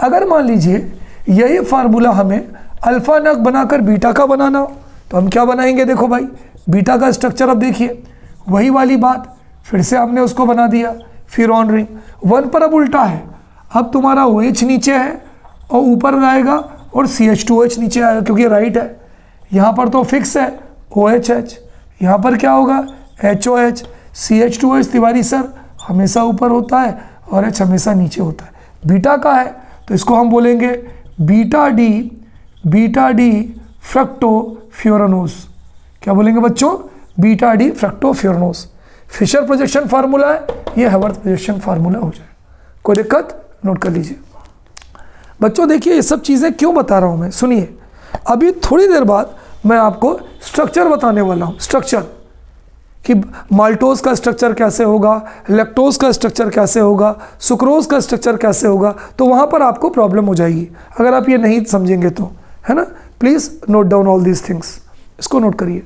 अगर मान लीजिए यही फार्मूला हमें अल्फा नग बनाकर बीटा का बनाना हो, तो हम क्या बनाएंगे? देखो भाई, बीटा का स्ट्रक्चर अब देखिए, वही वाली बात, फिर से हमने उसको बना दिया फ्यूरॉन रिंग। 1 पर अब उल्टा है, अब तुम्हारा OH नीचे है और ऊपर आएगा, और CH2OH नीचे आएगा क्योंकि राइट है। यहाँ पर तो फिक्स है OHH, यहाँ पर क्या होगा? HOH। CH2OH तिवारी सर हमेशा ऊपर होता है और H हमेशा नीचे होता है। बीटा का है तो इसको हम बोलेंगे बीटा डी फ्रक्टोफ्यूरानोस। क्या बोलेंगे बच्चों? Beta D fructofuranose. Fischer projection formula है, ये हैवर्थ प्रोजेक्शन फार्मूला हो जाए। कोई दिक्कत? नोट कर लीजिए बच्चों। देखिए ये सब चीज़ें क्यों बता रहा हूँ मैं, सुनिए। अभी थोड़ी देर बाद मैं आपको स्ट्रक्चर बताने वाला हूँ, स्ट्रक्चर कि माल्टोज का स्ट्रक्चर कैसे होगा, लैक्टोज का स्ट्रक्चर कैसे होगा, सुक्रोज का स्ट्रक्चर कैसे होगा। तो वहाँ पर आपको प्रॉब्लम हो जाएगी अगर आप ये नहीं समझेंगे तो, है ना। Please note down all these things, इसको नोट करिए।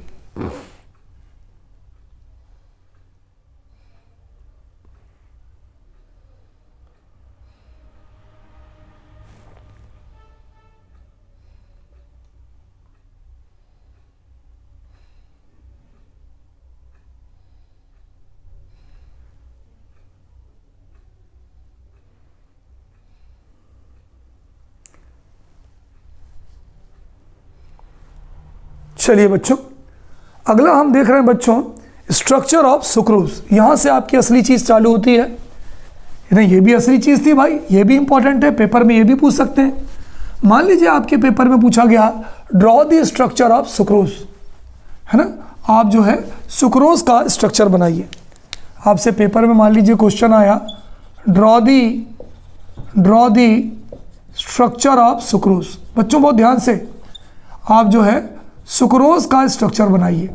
चलिए बच्चों, अगला हम देख रहे हैं बच्चों स्ट्रक्चर ऑफ सुक्रोज। यहाँ से आपकी असली चीज़ चालू होती है। नहीं, ये भी असली चीज़ थी भाई, ये भी इंपॉर्टेंट है, पेपर में ये भी पूछ सकते हैं। मान लीजिए आपके पेपर में पूछा गया draw the structure of sucrose, है ना। आप जो है सुक्रोज का स्ट्रक्चर बनाइए। आपसे पेपर में मान लीजिए क्वेश्चन आया draw the structure of sucrose. बच्चों बहुत ध्यान से आप जो है सुक्रोज का स्ट्रक्चर बनाइए।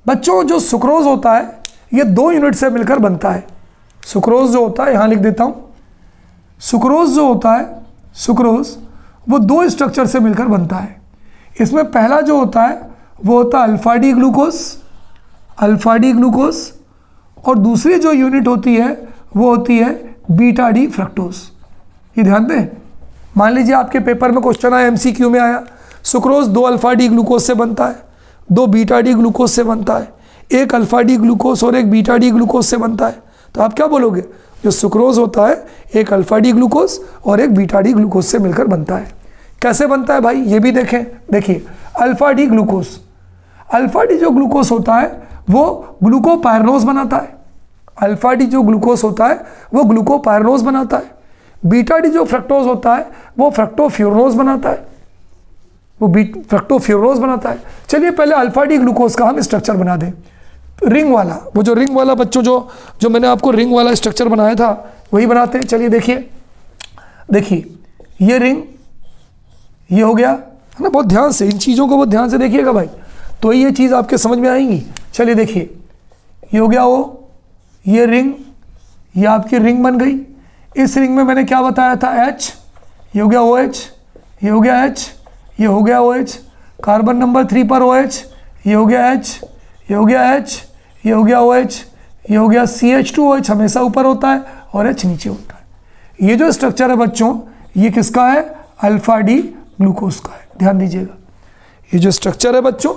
बच्चों जो सुक्रोज होता है ये 2 यूनिट से मिलकर बनता है। सुक्रोज जो होता है, यहाँ लिख देता हूँ, सुक्रोज जो होता है सुक्रोज वो दो स्ट्रक्चर से मिलकर बनता है। इसमें पहला जो होता है वो होता है alpha D glucose, alpha D glucose, और दूसरी जो यूनिट होती है वो होती है बीटा डी फ्रक्टोज। ये ध्यान दें, मान लीजिए आपके पेपर में क्वेश्चन आया, एमसीक्यू में आया, सुक्रोज 2 अल्फा डी ग्लूकोज से बनता है, 2 बीटा डी ग्लूकोज से बनता है, एक अल्फा डी ग्लूकोज और एक बीटा डी ग्लूकोज से बनता है, तो आप क्या बोलोगे? जो सुक्रोज होता है एक अल्फा डी ग्लूकोज और एक बीटा डी ग्लूकोज से मिलकर बनता है। कैसे बनता है भाई, ये भी देखें। देखिए alpha D glucose, alpha D जो ग्लूकोज होता है वो ग्लूकोपायरनोज बनाता है, अल्फा डी जो ग्लूकोज होता है वो ग्लूकोपायरनोज बनाता है। बीटा डी जो फ्रक्टोज होता है वो फ्रक्टोफ्यूरनोज बनाता है, वो फ्रक्टोफ्यूरनोज बनाता है। चलिए पहले अल्फा डी ग्लूकोज का हम स्ट्रक्चर बना दें, रिंग वाला, वो जो रिंग वाला बच्चों जो मैंने आपको रिंग वाला स्ट्रक्चर बनाया था वही बनाते हैं। चलिए देखिए ये रिंग, ये हो गया है ना, बहुत ध्यान से इन चीज़ों को बहुत ध्यान से देखिएगा भाई, तो ये चीज़ आपके समझ में आएंगी। चलिए देखिए ये हो गया वो, ये रिंग, ये आपकी रिंग बन गई। इस रिंग में मैंने क्या बताया था, H, ये हो गया OH, ये हो गया H, ये हो गया OH, कार्बन नंबर 3 पर OH, ये हो गया H, ये हो गया H, ये हो गया OH, ये हो गया CH2OH, हमेशा ऊपर होता है और H नीचे होता है। ये जो स्ट्रक्चर है बच्चों ये किसका है, अल्फा डी ग्लूकोज का है। ध्यान दीजिएगा, ये जो स्ट्रक्चर है बच्चों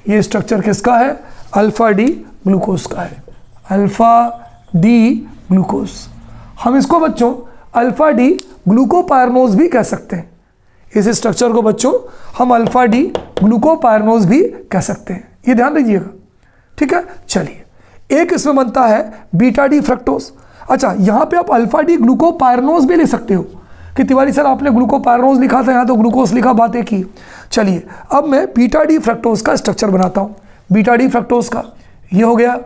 ये स्ट्रक्चर किसका है, अल्फा डी ग्लूकोज का है, अल्फा डी ग्लूकोज। हम इसको बच्चों अल्फा डी ग्लूकोपायरनोज भी कह सकते हैं, इस स्ट्रक्चर को बच्चों हम अल्फा डी ग्लूकोपायरनोज भी कह सकते हैं, ये ध्यान दीजिएगा, ठीक है। चलिए एक इसमें बनता है बीटा डी फ्रक्टोज। अच्छा यहाँ पे आप अल्फा डी ग्लूकोपायरनोज भी लिख सकते हो कि तिवारी सर आपने ग्लूकोपायरनोज लिखा था, यहाँ तो ग्लूकोज लिखा, बातें की। चलिए अब मैं बीटा डी फ्रक्टोज का स्ट्रक्चर बनाता हूँ, बीटा डी फ्रक्टोज का। ये हो गया,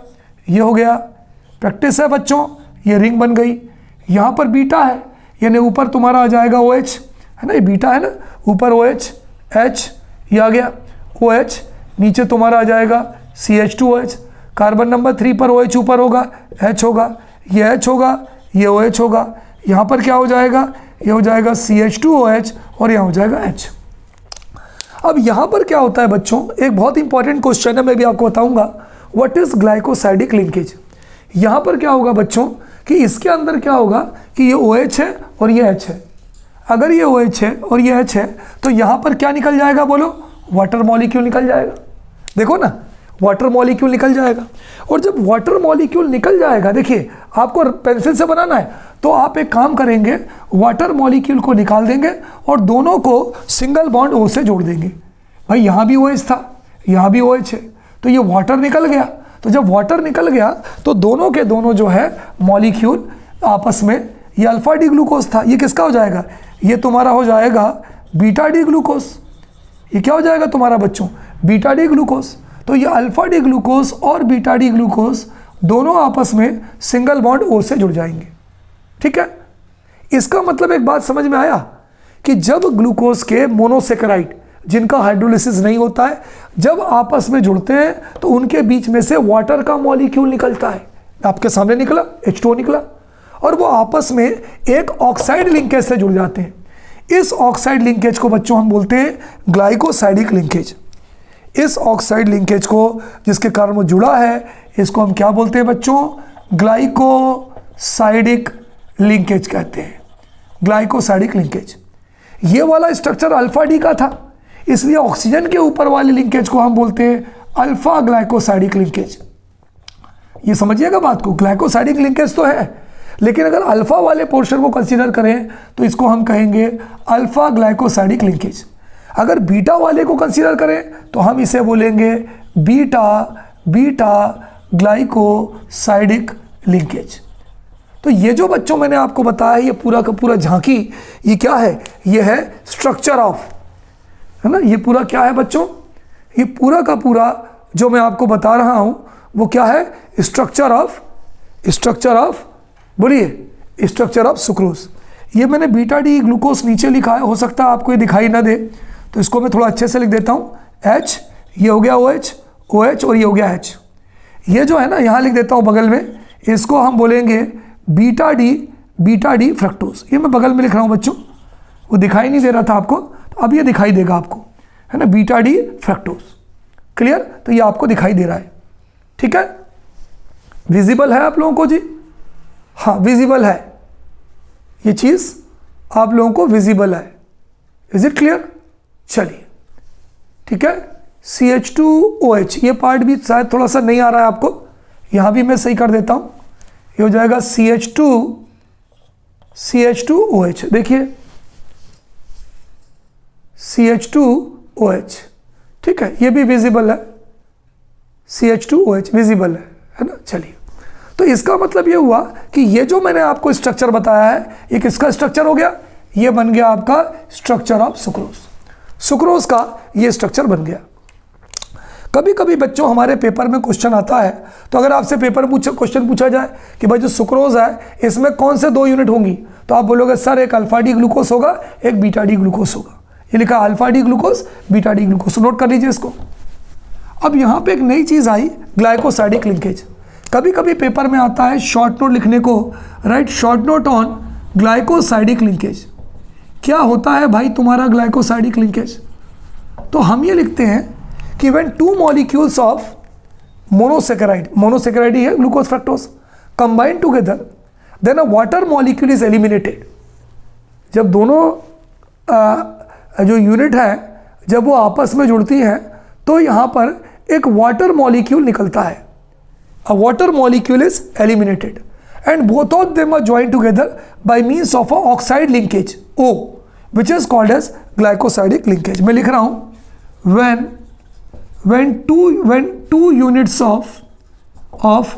ये हो गया, प्रैक्टिस है बच्चों, ये रिंग बन गई। यहाँ पर बीटा है, यानी ऊपर तुम्हारा आ जाएगा OH, है ना, ये बीटा है ना, ऊपर OH, H, ये आ गया OH, नीचे तुम्हारा आ जाएगा CH2OH, कार्बन नंबर 3 पर OH ऊपर होगा, H होगा, ये H होगा, ये OH होगा, यहाँ पर क्या हो जाएगा, ये हो जाएगा CH2OH और यहाँ हो जाएगा H। अब यहाँ पर क्या होता है बच्चों, एक बहुत इंपॉर्टेंट क्वेश्चन है, मैं भी आपको बताऊंगा, व्हाट इज ग्लाइकोसाइडिक लिंकेज। यहाँ पर क्या होगा बच्चों कि इसके अंदर क्या होगा कि ये OH है और ये H है। अगर ये OH है और ये H है तो यहाँ पर क्या निकल जाएगा, बोलो, वाटर मॉलिक्यूल निकल जाएगा। देखो ना, वाटर मॉलिक्यूल निकल जाएगा। और जब वाटर मॉलिक्यूल निकल जाएगा, देखिए आपको पेंसिल से बनाना है तो आप एक काम करेंगे, वाटर मॉलिक्यूल को निकाल देंगे और दोनों को सिंगल बॉन्ड O से जोड़ देंगे। भाई यहाँ भी OH था, यहाँ भी OH है, तो ये वाटर निकल गया। तो जब वाटर निकल गया तो दोनों के दोनों जो है मॉलिक्यूल आपस में, ये अल्फा डी ग्लूकोज था, ये किसका हो जाएगा, ये तुम्हारा हो जाएगा बीटा डी ग्लूकोज। ये क्या हो जाएगा तुम्हारा बच्चों, बीटा डी ग्लूकोज। तो ये अल्फा डी ग्लूकोज और बीटा डी ग्लूकोज दोनों आपस में सिंगल बॉन्ड O से जुड़ जाएंगे, ठीक है। इसका मतलब एक बात समझ में आया कि जब ग्लूकोज के मोनोसेकेराइड जिनका हाइड्रोलिसिस नहीं होता है, जब आपस में जुड़ते हैं तो उनके बीच में से वाटर का मॉलिक्यूल निकलता है, आपके सामने निकला H2O निकला, और वो आपस में एक ऑक्साइड लिंकेज से जुड़ जाते हैं। इस ऑक्साइड लिंकेज को बच्चों हम बोलते हैं ग्लाइकोसाइडिक लिंकेज। इस ऑक्साइड लिंकेज को जिसके कारण वो जुड़ा है, इसको हम क्या बोलते हैं बच्चों, ग्लाइकोसाइडिक लिंकेज कहते हैं, ग्लाइकोसाइडिक लिंकेज। ये वाला स्ट्रक्चर अल्फा डी का था, इसलिए ऑक्सीजन के ऊपर वाली लिंकेज को हम बोलते हैं अल्फा ग्लाइकोसाइडिक लिंकेज। ये समझिएगा बात को, ग्लाइकोसाइडिक लिंकेज तो है, लेकिन अगर अल्फा वाले पोर्शन को कंसीडर करें तो इसको हम कहेंगे अल्फा ग्लाइकोसाइडिक लिंकेज। अगर बीटा वाले को कंसीडर करें तो हम इसे बोलेंगे बीटा ग्लाइकोसाइडिक लिंकेज। तो ये जो बच्चों मैंने आपको बताया, ये पूरा का पूरा झांकी, ये क्या है, ये है स्ट्रक्चर ऑफ, है ना, ये पूरा क्या है बच्चों, ये पूरा का पूरा जो मैं आपको बता रहा हूं वो क्या है, स्ट्रक्चर ऑफ बोलिए, स्ट्रक्चर ऑफ सुक्रोज। ये मैंने बीटा डी ग्लूकोज नीचे लिखा है, हो सकता है आपको ये दिखाई ना दे, तो इसको मैं थोड़ा अच्छे से लिख देता हूँ, H, ये हो गया OH और ये हो गया H। ये जो है ना यहाँ लिख देता हूँ बगल में, इसको हम बोलेंगे बीटा डी फ्रक्टोज। ये मैं बगल में लिख रहा हूँ बच्चों, वो दिखाई नहीं दे रहा था आपको, तो अब ये दिखाई देगा आपको, है ना, बीटा डी फ्रक्टोज। क्लियर? तो ये आपको दिखाई दे रहा है, ठीक है, विजिबल है आप लोगों को जी? हाँ विजिबल है, ये चीज़ आप लोगों को विजिबल है। Is it clear? चलिए ठीक है। CH2OH ये पार्ट भी शायद थोड़ा सा नहीं आ रहा है आपको, यहाँ भी मैं सही कर देता हूँ। ये हो जाएगा CH2OH, देखिए CH2OH, ठीक है, ये भी विजिबल है, CH2OH विजिबल है ना। चलिए, तो इसका मतलब ये हुआ कि ये जो मैंने आपको स्ट्रक्चर बताया है, ये किसका स्ट्रक्चर हो गया? ये बन गया आपका स्ट्रक्चर ऑफ सुक्रोज। सुक्रोज का ये स्ट्रक्चर बन गया। कभी कभी बच्चों हमारे पेपर में क्वेश्चन आता है, तो अगर आपसे पेपर क्वेश्चन पूछा जाए कि भाई जो सुक्रोज है इसमें कौन से 2 यूनिट होंगी, तो आप बोलोगे सर एक अल्फा डी ग्लूकोज होगा, एक बीटा डी ग्लूकोज होगा। ये लिखा alpha D glucose, beta D glucose, note कर लीजिए इसको। अब यहाँ पे एक नई चीज़ आई, ग्लाइकोसाइडिक लिंकेज। कभी कभी पेपर में आता है शॉर्ट नोट लिखने को, right, short note on glycosidic linkage. क्या होता है भाई तुम्हारा ग्लाइकोसाइडिक लिंकेज? तो हम ये लिखते हैं कि when 2 molecules of monosaccharide, monosaccharide ही है glucose fructose, combine together, then a water molecule is eliminated. जब दोनों जो यूनिट है जब वो आपस में जुड़ती हैं तो यहाँ पर एक वाटर मॉलिक्यूल निकलता है, a water molecule is eliminated and both of them are joined together by means of a oxide linkage O, which is called as glycosidic linkage। मैं लिख रहा हूँ when two units of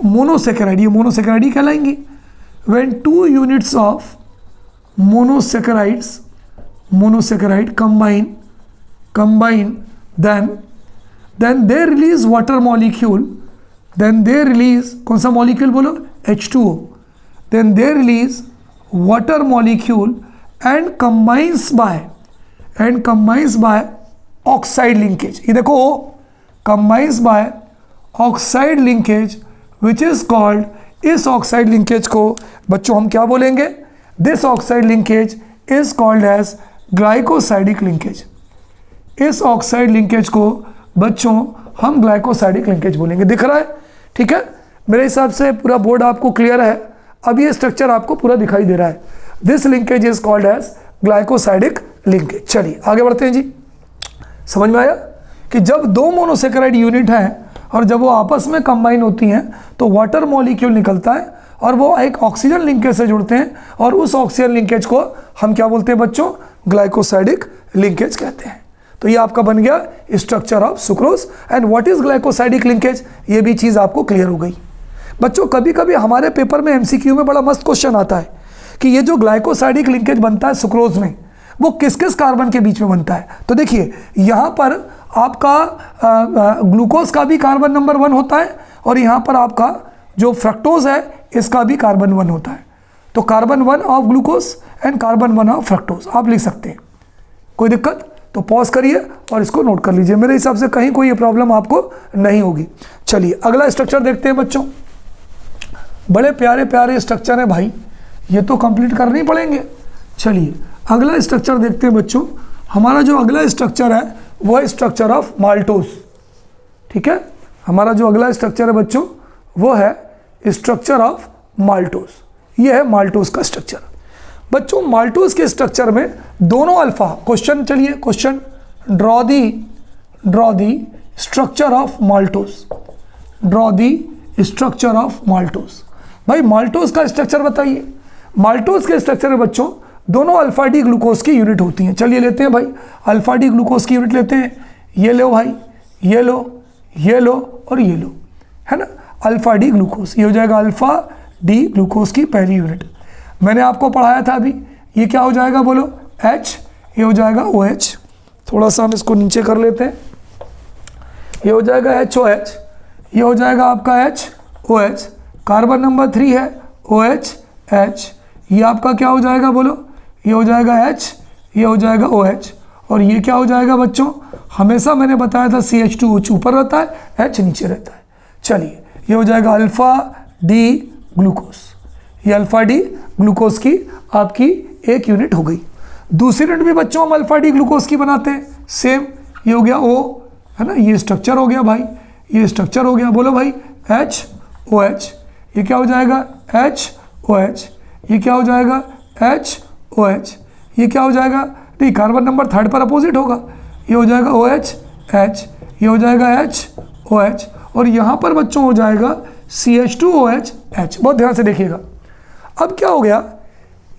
monosaccharide, ये monosaccharide he कहलाएंगी, when 2 units of monosaccharide combine then they release water molecule, then they release, कौन सा molecule बोलो? H2O। then they release water molecule and combines by oxide linkage। ये देखो combines by oxide linkage which is called, इस oxide linkage को बच्चों हम क्या बोलेंगे? this oxide linkage is called as glycosidic linkage। इस ऑक्साइड लिंकेज को बच्चों हम ग्लाइकोसाइडिक लिंकेज बोलेंगे। दिख रहा है? ठीक है, मेरे हिसाब से पूरा बोर्ड आपको क्लियर है। अब ये स्ट्रक्चर आपको पूरा दिखाई दे रहा है। This linkage is called as glycosidic linkage. चलिए आगे बढ़ते हैं जी। समझ में आया कि जब 2 मोनोसेकेराइड यूनिट हैं और जब वो आपस में कंबाइन होती हैं तो वाटर मॉलिक्यूल निकलता है और वो एक ऑक्सीजन लिंकेज से जुड़ते हैं और उस ऑक्सीजन लिंकेज को हम क्या बोलते हैं बच्चों? ग्लाइकोसाइडिक लिंकेज कहते हैं। तो ये आपका बन गया structure of sucrose. And what is glycosidic linkage, ये भी चीज़ आपको क्लियर हो गई। बच्चों कभी कभी हमारे पेपर में MCQ में बड़ा मस्त क्वेश्चन आता है कि ये जो ग्लाइकोसाइडिक लिंकेज बनता है सुक्रोज में, वो किस किस कार्बन के बीच में बनता है। तो देखिए यहाँ पर आपका ग्लूकोज का भी कार्बन नंबर 1 होता है और यहाँ पर आपका जो फ्रक्टोज है इसका भी कार्बन 1 होता है। तो carbon 1 of glucose and carbon 1 of fructose आप लिख सकते हैं। कोई दिक्कत? तो पॉज करिए और इसको नोट कर लीजिए। मेरे हिसाब से कहीं कोई प्रॉब्लम आपको नहीं होगी। चलिए अगला स्ट्रक्चर देखते हैं बच्चों। बड़े प्यारे प्यारे स्ट्रक्चर है भाई, ये तो कंप्लीट करने ही पड़ेंगे। चलिए अगला स्ट्रक्चर देखते हैं बच्चों। हमारा जो अगला स्ट्रक्चर है वो है स्ट्रक्चर ऑफ माल्टोज। ठीक है, हमारा जो अगला स्ट्रक्चर है बच्चों वो है स्ट्रक्चर ऑफ माल्टोज। ये है माल्टोज का स्ट्रक्चर। बच्चों माल्टोज के स्ट्रक्चर में दोनों अल्फा, क्वेश्चन चलिए question, draw the structure of maltose, draw the structure of maltose. भाई माल्टोज का स्ट्रक्चर बताइए। माल्टोज के स्ट्रक्चर में बच्चों दोनों अल्फा डी ग्लूकोज की यूनिट होती हैं। चलिए लेते हैं भाई अल्फा डी ग्लूकोज की यूनिट लेते हैं। ये लो भाई, ये लो, ये लो और ये लो, है ना, अल्फा डी ग्लूकोज। ये हो जाएगा अल्फा डी ग्लूकोज की पहली यूनिट। मैंने आपको पढ़ाया था अभी, ये क्या हो जाएगा बोलो? H, ये हो जाएगा OH। थोड़ा सा हम इसको नीचे कर लेते हैं। ये हो जाएगा HOH, ये हो जाएगा आपका HOH। कार्बन नंबर 3 है OH H। ये आपका क्या हो जाएगा बोलो? ये हो जाएगा H, ये हो जाएगा OH और ये क्या हो जाएगा बच्चों? हमेशा मैंने बताया था CH2OH ऊपर रहता है, H नीचे रहता है। चलिए ये हो जाएगा अल्फा डी ग्लूकोज। ये अल्फा डी ग्लूकोज की आपकी एक यूनिट हो गई। दूसरी यूनिट भी बच्चों हम अल्फा डी ग्लूकोज की बनाते हैं, सेम, ये हो गया O, है ना, ये स्ट्रक्चर हो गया भाई, ये स्ट्रक्चर हो गया, बोलो भाई HOH, ये क्या हो जाएगा HOH, ये क्या हो जाएगा HOH, ये क्या हो जाएगा, नहीं कार्बन नंबर थर्ड पर अपोजिट होगा, ये हो जाएगा OH, ये हो जाएगा HOH, और यहाँ पर बच्चों हो जाएगा CH2OH, बहुत ध्यान से देखिएगा। अब क्या हो गया,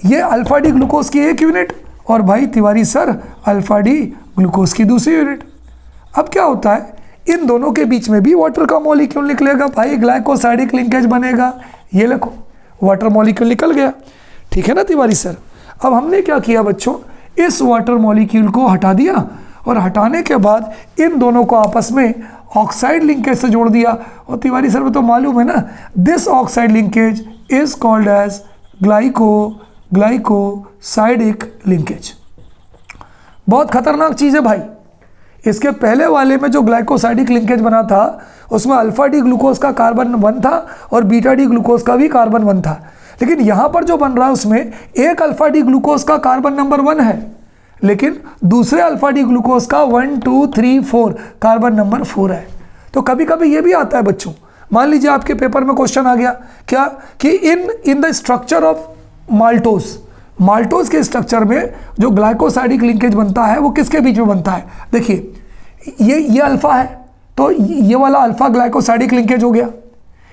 ये अल्फा डी ग्लूकोज की एक यूनिट और भाई Tiwari sir alpha D glucose की दूसरी यूनिट। अब क्या होता है, इन दोनों के बीच में भी वाटर का मॉलिक्यूल निकलेगा भाई, ग्लाइकोसाइडिक लिंकेज बनेगा, ये लिखो वाटर मॉलिक्यूल निकल गया, ठीक है ना तिवारी सर। अब हमने क्या किया बच्चों, इस वाटर मॉलिक्यूल को हटा दिया और हटाने के बाद इन दोनों को आपस में ऑक्साइड लिंकेज से जोड़ दिया, और तिवारी सर को तो मालूम है ना, this oxide linkage is called as glycosidic linkage. बहुत खतरनाक चीज़ है भाई। इसके पहले वाले में जो ग्लाइकोसाइडिक लिंकेज बना था उसमें अल्फा डी ग्लूकोज का कार्बन 1 था और बीटा डी ग्लूकोज का भी कार्बन 1 था, लेकिन यहाँ पर जो बन रहा है उसमें एक अल्फा डी ग्लूकोज का कार्बन नंबर 1 है, लेकिन दूसरे अल्फा डी ग्लूकोज का 1 2 3 4 कार्बन नंबर 4 है। तो कभी कभी ये भी आता है बच्चों, मान लीजिए आपके पेपर में क्वेश्चन आ गया क्या कि in the structure of maltose के स्ट्रक्चर में जो ग्लाइकोसाइडिक लिंकेज बनता है वो किसके बीच में बनता है। देखिए ये अल्फा है तो ये वाला अल्फा ग्लाइकोसाइडिक लिंकेज हो गया,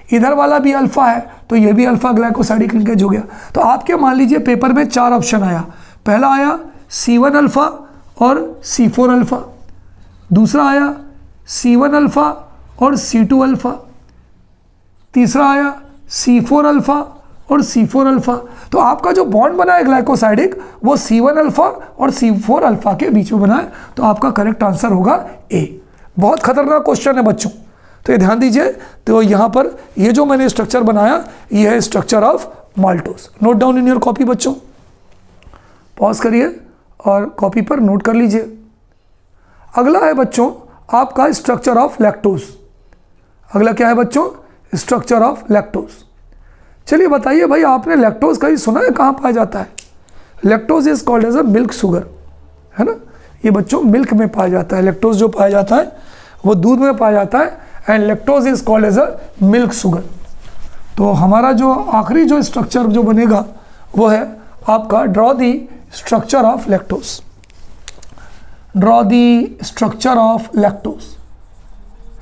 इधर वाला भी अल्फा है तो ये भी अल्फा ग्लाइकोसाइडिक लिंकेज हो गया। तो आपके मान लीजिए पेपर में 4 ऑप्शन आया, पहला आया C1 अल्फा और C4 अल्फा, दूसरा आया C1 अल्फा और C2 अल्फा, तीसरा आया C4 अल्फा और C4 अल्फा। तो आपका जो बॉन्ड बना है ग्लाइकोसाइडिक वो C1 अल्फा और C4 अल्फा के बीच में बना है, तो आपका करेक्ट आंसर होगा A। बहुत खतरनाक क्वेश्चन है बच्चों, तो ये ध्यान दीजिए। तो यहाँ पर ये जो मैंने स्ट्रक्चर बनाया ये है structure of maltose. Note down in your copy बच्चों, पॉज करिए और कॉपी पर नोट कर लीजिए। अगला है बच्चों आपका स्ट्रक्चर ऑफ लैक्टोज। अगला क्या है बच्चों, स्ट्रक्चर ऑफ लैक्टोज। चलिए बताइए भाई, आपने लैक्टोज कहीं सुना है, कहाँ पाया जाता है। Lactose is called as a milk sugar, है ना, ये बच्चों मिल्क में पाया जाता है। लैक्टोज जो पाया जाता है वो दूध में पाया जाता है, and lactose is called as a milk sugar. तो हमारा जो आखिरी जो स्ट्रक्चर जो बनेगा वो है आपका draw the structure of lactose. Draw the structure of lactose,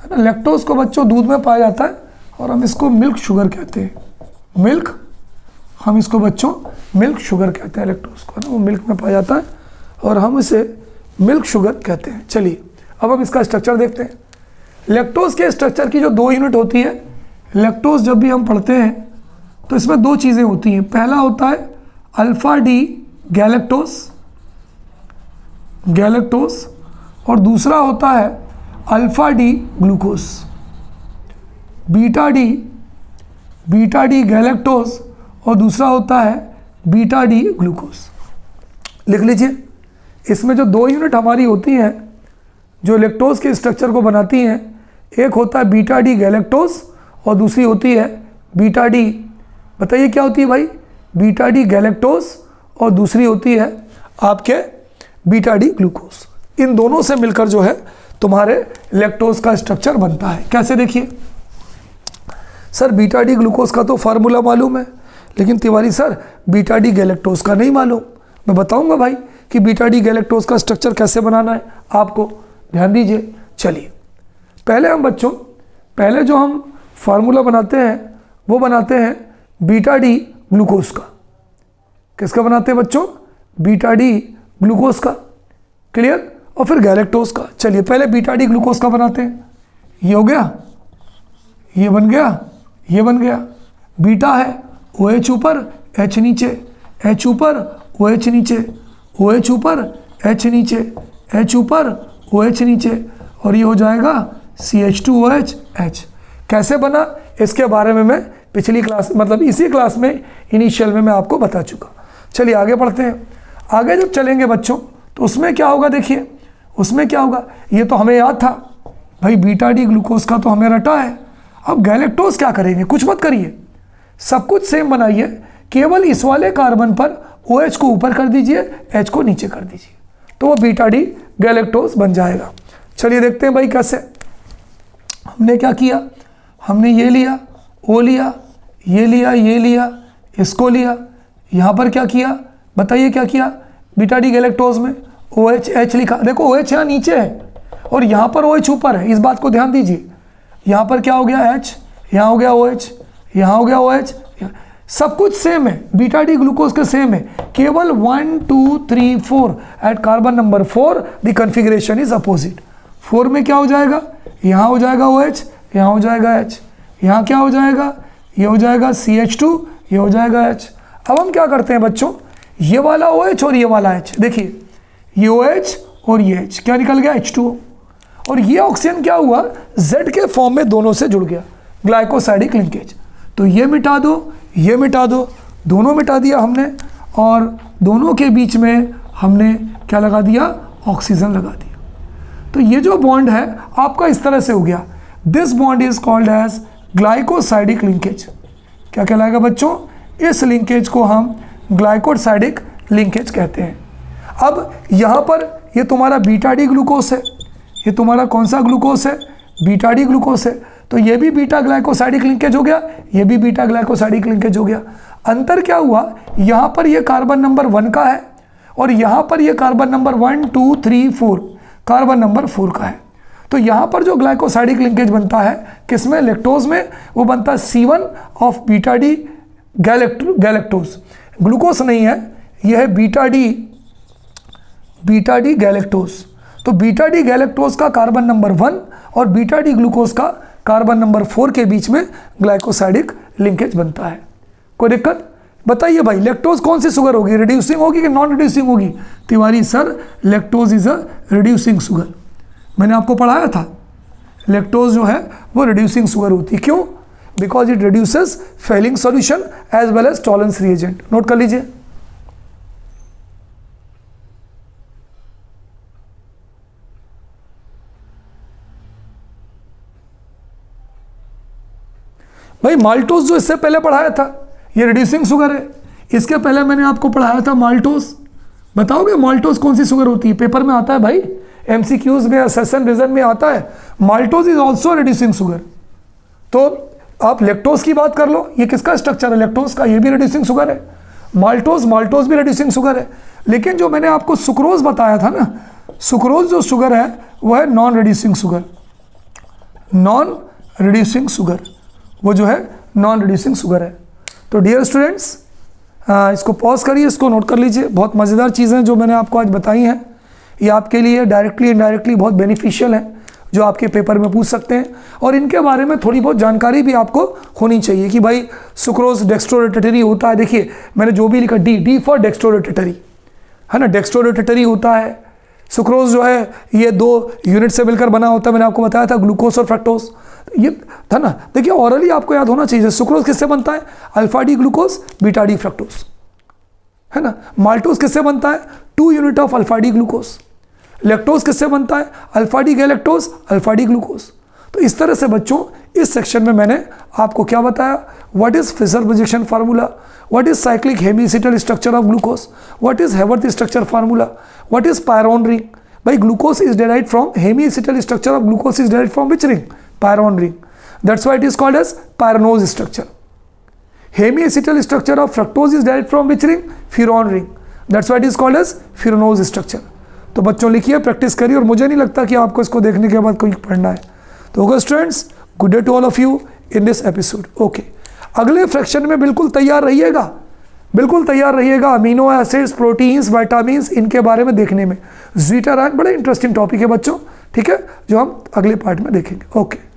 है ना। लैक्टोज को बच्चों दूध में पाया जाता है और हम इसको मिल्क शुगर कहते हैं। मिल्क, हम इसको बच्चों मिल्क शुगर कहते हैं। लैक्टोज को, है ना, वो मिल्क में पाया जाता है और हम इसे मिल्क शुगर कहते हैं। चलिए अब हम इसका स्ट्रक्चर देखते हैं। लैक्टोज के स्ट्रक्चर की जो 2 यूनिट होती है, लैक्टोज जब भी हम पढ़ते हैं तो इसमें 2 चीज़ें होती हैं। पहला होता है अल्फा डी गैलेक्टोज और दूसरा होता है alpha D glucose. Beta D galactose और दूसरा होता है बीटा डी ग्लूकोज। लिख लीजिए, इसमें जो 2 यूनिट हमारी होती हैं जो लैक्टोज के स्ट्रक्चर को बनाती हैं, एक होता है बीटा डी गैलेक्टोज और दूसरी होती है बीटा डी, बताइए क्या होती है भाई, बीटा डी गैलेक्टोज और दूसरी होती है आपके बीटा डी ग्लूकोज। इन दोनों से मिलकर जो है तुम्हारे लैक्टोज का स्ट्रक्चर बनता है। कैसे, देखिए सर बीटा डी ग्लूकोज का तो फार्मूला मालूम है, लेकिन Tiwari sir beta D galactose का नहीं मालूम। मैं बताऊंगा भाई कि बीटा डी गैलेक्टोज का स्ट्रक्चर कैसे बनाना है आपको, ध्यान दीजिए। चलिए पहले हम बच्चों, पहले जो हम फार्मूला बनाते हैं वो बनाते हैं बीटा डी ग्लूकोज का। किसका बनाते हैं बच्चों, बीटा डी ग्लूकोज का, क्लियर, और फिर गैलेक्टोज का। चलिए पहले बीटा डी ग्लूकोज का बनाते हैं। ये हो गया, ये बन गया, ये बन गया। बीटा है OH ऊपर H नीचे, H ऊपर OH नीचे, OH ऊपर H नीचे, H ऊपर OH नीचे, और ये हो जाएगा CH2OH H। कैसे बना इसके बारे में मैं पिछली क्लास, मतलब इसी क्लास में इनिशियल में मैं आपको बता चुका। चलिए आगे बढ़ते हैं। आगे जब चलेंगे बच्चों तो उसमें क्या होगा, देखिए उसमें क्या होगा, ये तो हमें याद था भाई, बीटा डी ग्लूकोज का तो हमें रटा है। अब गैलेक्टोज क्या करेंगे, कुछ मत करिए, सब कुछ सेम बनाइए, केवल इस वाले कार्बन पर OH को ऊपर कर दीजिए, H को नीचे कर दीजिए, तो वो बीटा डी गैलेक्टोज बन जाएगा। चलिए देखते हैं भाई कैसे। हमने क्या किया, हमने ये लिया, O लिया, ये लिया, ये लिया, इसको लिया, यहाँ पर क्या किया बताइए, क्या किया, बीटा डी गैलेक्टोज में OH H लिखा, देखो OH यहाँ नीचे है और यहाँ पर OH ऊपर है, इस बात को ध्यान दीजिए। यहाँ पर क्या हो गया H, यहाँ हो गया OH, यहाँ हो गया OH, सब कुछ सेम है, बीटा डी ग्लूकोज के सेम है, केवल 1 2 3 4 at carbon number 4 the configuration is opposite. 4 में क्या हो जाएगा, यहाँ हो जाएगा OH, यहाँ हो जाएगा H, यहाँ क्या हो जाएगा, ये हो जाएगा CH2, ये हो जाएगा H। अब हम क्या करते हैं बच्चों, ये वाला OH और ये वाला H, देखिए ये OH और ये H क्या निकल गया H2O, और ये ऑक्सीजन क्या हुआ Z के फॉर्म में दोनों से जुड़ गया, ग्लाइकोसाइडिक लिंकेज। तो ये मिटा दो, ये मिटा दो, दोनों मिटा दिया हमने, और दोनों के बीच में हमने क्या लगा दिया, ऑक्सीजन लगा दिया। तो ये जो बॉन्ड है आपका इस तरह से हो गया, this bond is called as glycosidic linkage. क्या कहलाएगा बच्चों, इस लिंकेज को हम ग्लाइकोसाइडिक लिंकेज कहते हैं। अब यहाँ पर ये तुम्हारा बीटा डी ग्लूकोज है, ये तुम्हारा कौन सा ग्लूकोज है, बीटा डी ग्लूकोज है, तो ये भी बीटा ग्लाइकोसाइडिक लिंकेज हो गया, ये भी बीटा ग्लाइकोसाइडिक लिंकेज हो गया। अंतर क्या हुआ, यहाँ पर ये कार्बन नंबर 1 का है और यहाँ पर ये कार्बन नंबर 1 2 3 4 कार्बन नंबर 4 का है। तो यहाँ पर जो ग्लाइकोसाइडिक लिंकेज बनता है किसमें, लैक्टोज में, वो बनता है C1 of beta D galactose. Glucose नहीं है, यह है बीटा डी गैलेक्टोज। तो बीटा डी गैलेक्टोज का कार्बन नंबर 1 और बीटा डी ग्लूकोज का कार्बन नंबर 4 के बीच में ग्लाइकोसाइडिक लिंकेज बनता है। कोई दिक्कत बताइए भाई, लैक्टोज कौन सी शुगर होगी, रिड्यूसिंग होगी कि नॉन रिड्यूसिंग होगी? Tiwari sir lactose is a reducing sugar, मैंने आपको पढ़ाया था लैक्टोज जो है वो रिड्यूसिंग शुगर होती है। क्यों? Because it reduces Fehling solution as well as Tollens reagent. Note कर लीजिए। भाई माल्टोज जो इससे पहले पढ़ाया था ये रिड्यूसिंग शुगर है, इसके पहले मैंने आपको पढ़ाया था माल्टोज। बताओगे माल्टोज कौन सी शुगर होती है? पेपर में आता है भाई, MCQs में, सेशन रिजन में आता है, maltose is also reducing sugar. तो आप लैक्टोज की बात कर लो, ये किसका स्ट्रक्चर है लैक्टोज का, ये भी रिड्यूसिंग शुगर है। माल्टोज भी रिड्यूसिंग शुगर है। लेकिन जो मैंने आपको सुक्रोज बताया था ना, सुक्रोज जो शुगर है वो है non reducing sugar, non reducing sugar, वो जो है नॉन रिड्यूसिंग शुगर है। तो डियर स्टूडेंट्स इसको पॉज करिए, इसको नोट कर लीजिए। बहुत मज़ेदार चीज़ें जो मैंने आपको आज बताई हैं, ये आपके लिए डायरेक्टली इनडायरेक्टली बहुत बेनिफिशियल है, जो आपके पेपर में पूछ सकते हैं। और इनके बारे में थोड़ी बहुत जानकारी भी आपको होनी चाहिए कि भाई सुक्रोज डेक्स्ट्रोरोटेटरी होता है। देखिए मैंने जो भी लिखा, डी फॉर डेक्स्ट्रोरोटेटरी है ना, डेक्स्ट्रोरोटेटरी होता है। सुक्रोज जो है ये 2 यूनिट से मिलकर बना होता है, मैंने आपको बताया था, ग्लूकोज और फ्रक्टोज, ये था ना। देखिए ऑरली आपको याद होना चाहिए, सुक्रोज किससे बनता है, alpha D glucose beta D fructose, है ना। माल्टोज किससे बनता है, 2 unit of alpha D glucose. Lactose किससे बनता है, alpha D galactose alpha D glucose. तो इस तरह से बच्चों इस सेक्शन में मैंने आपको क्या बताया, what is Fischer projection formula, what is cyclic hemiacetal structure of glucose, what is Haworth structure formula, what is pyran ring. भाई glucose is derived from hemiacetal structure of glucose is derived from which ring, pyran ring, that's why it is called as pyranose structure. Hemiacetal structure of fructose is derived from which ring, furan ring, that's why it is called as furanose structure. तो बच्चों लिखिए, practice करिए, और मुझे नहीं लगता कि आपको इसको देखने के बाद कोई पढ़ना है। तो okay students, good day to all of you in this episode. Okay, अगले फ्रैक्शन में बिल्कुल तैयार रहिएगा, बिल्कुल तैयार रहिएगा। अमीनो एसिड्स, प्रोटीन्स, विटामिन्स, इनके बारे में देखने में। ज़ीटारान बड़ा इंटरेस्टिंग टॉपिक है बच्चों, ठीक है, जो हम अगले पार्ट में देखेंगे। ओके।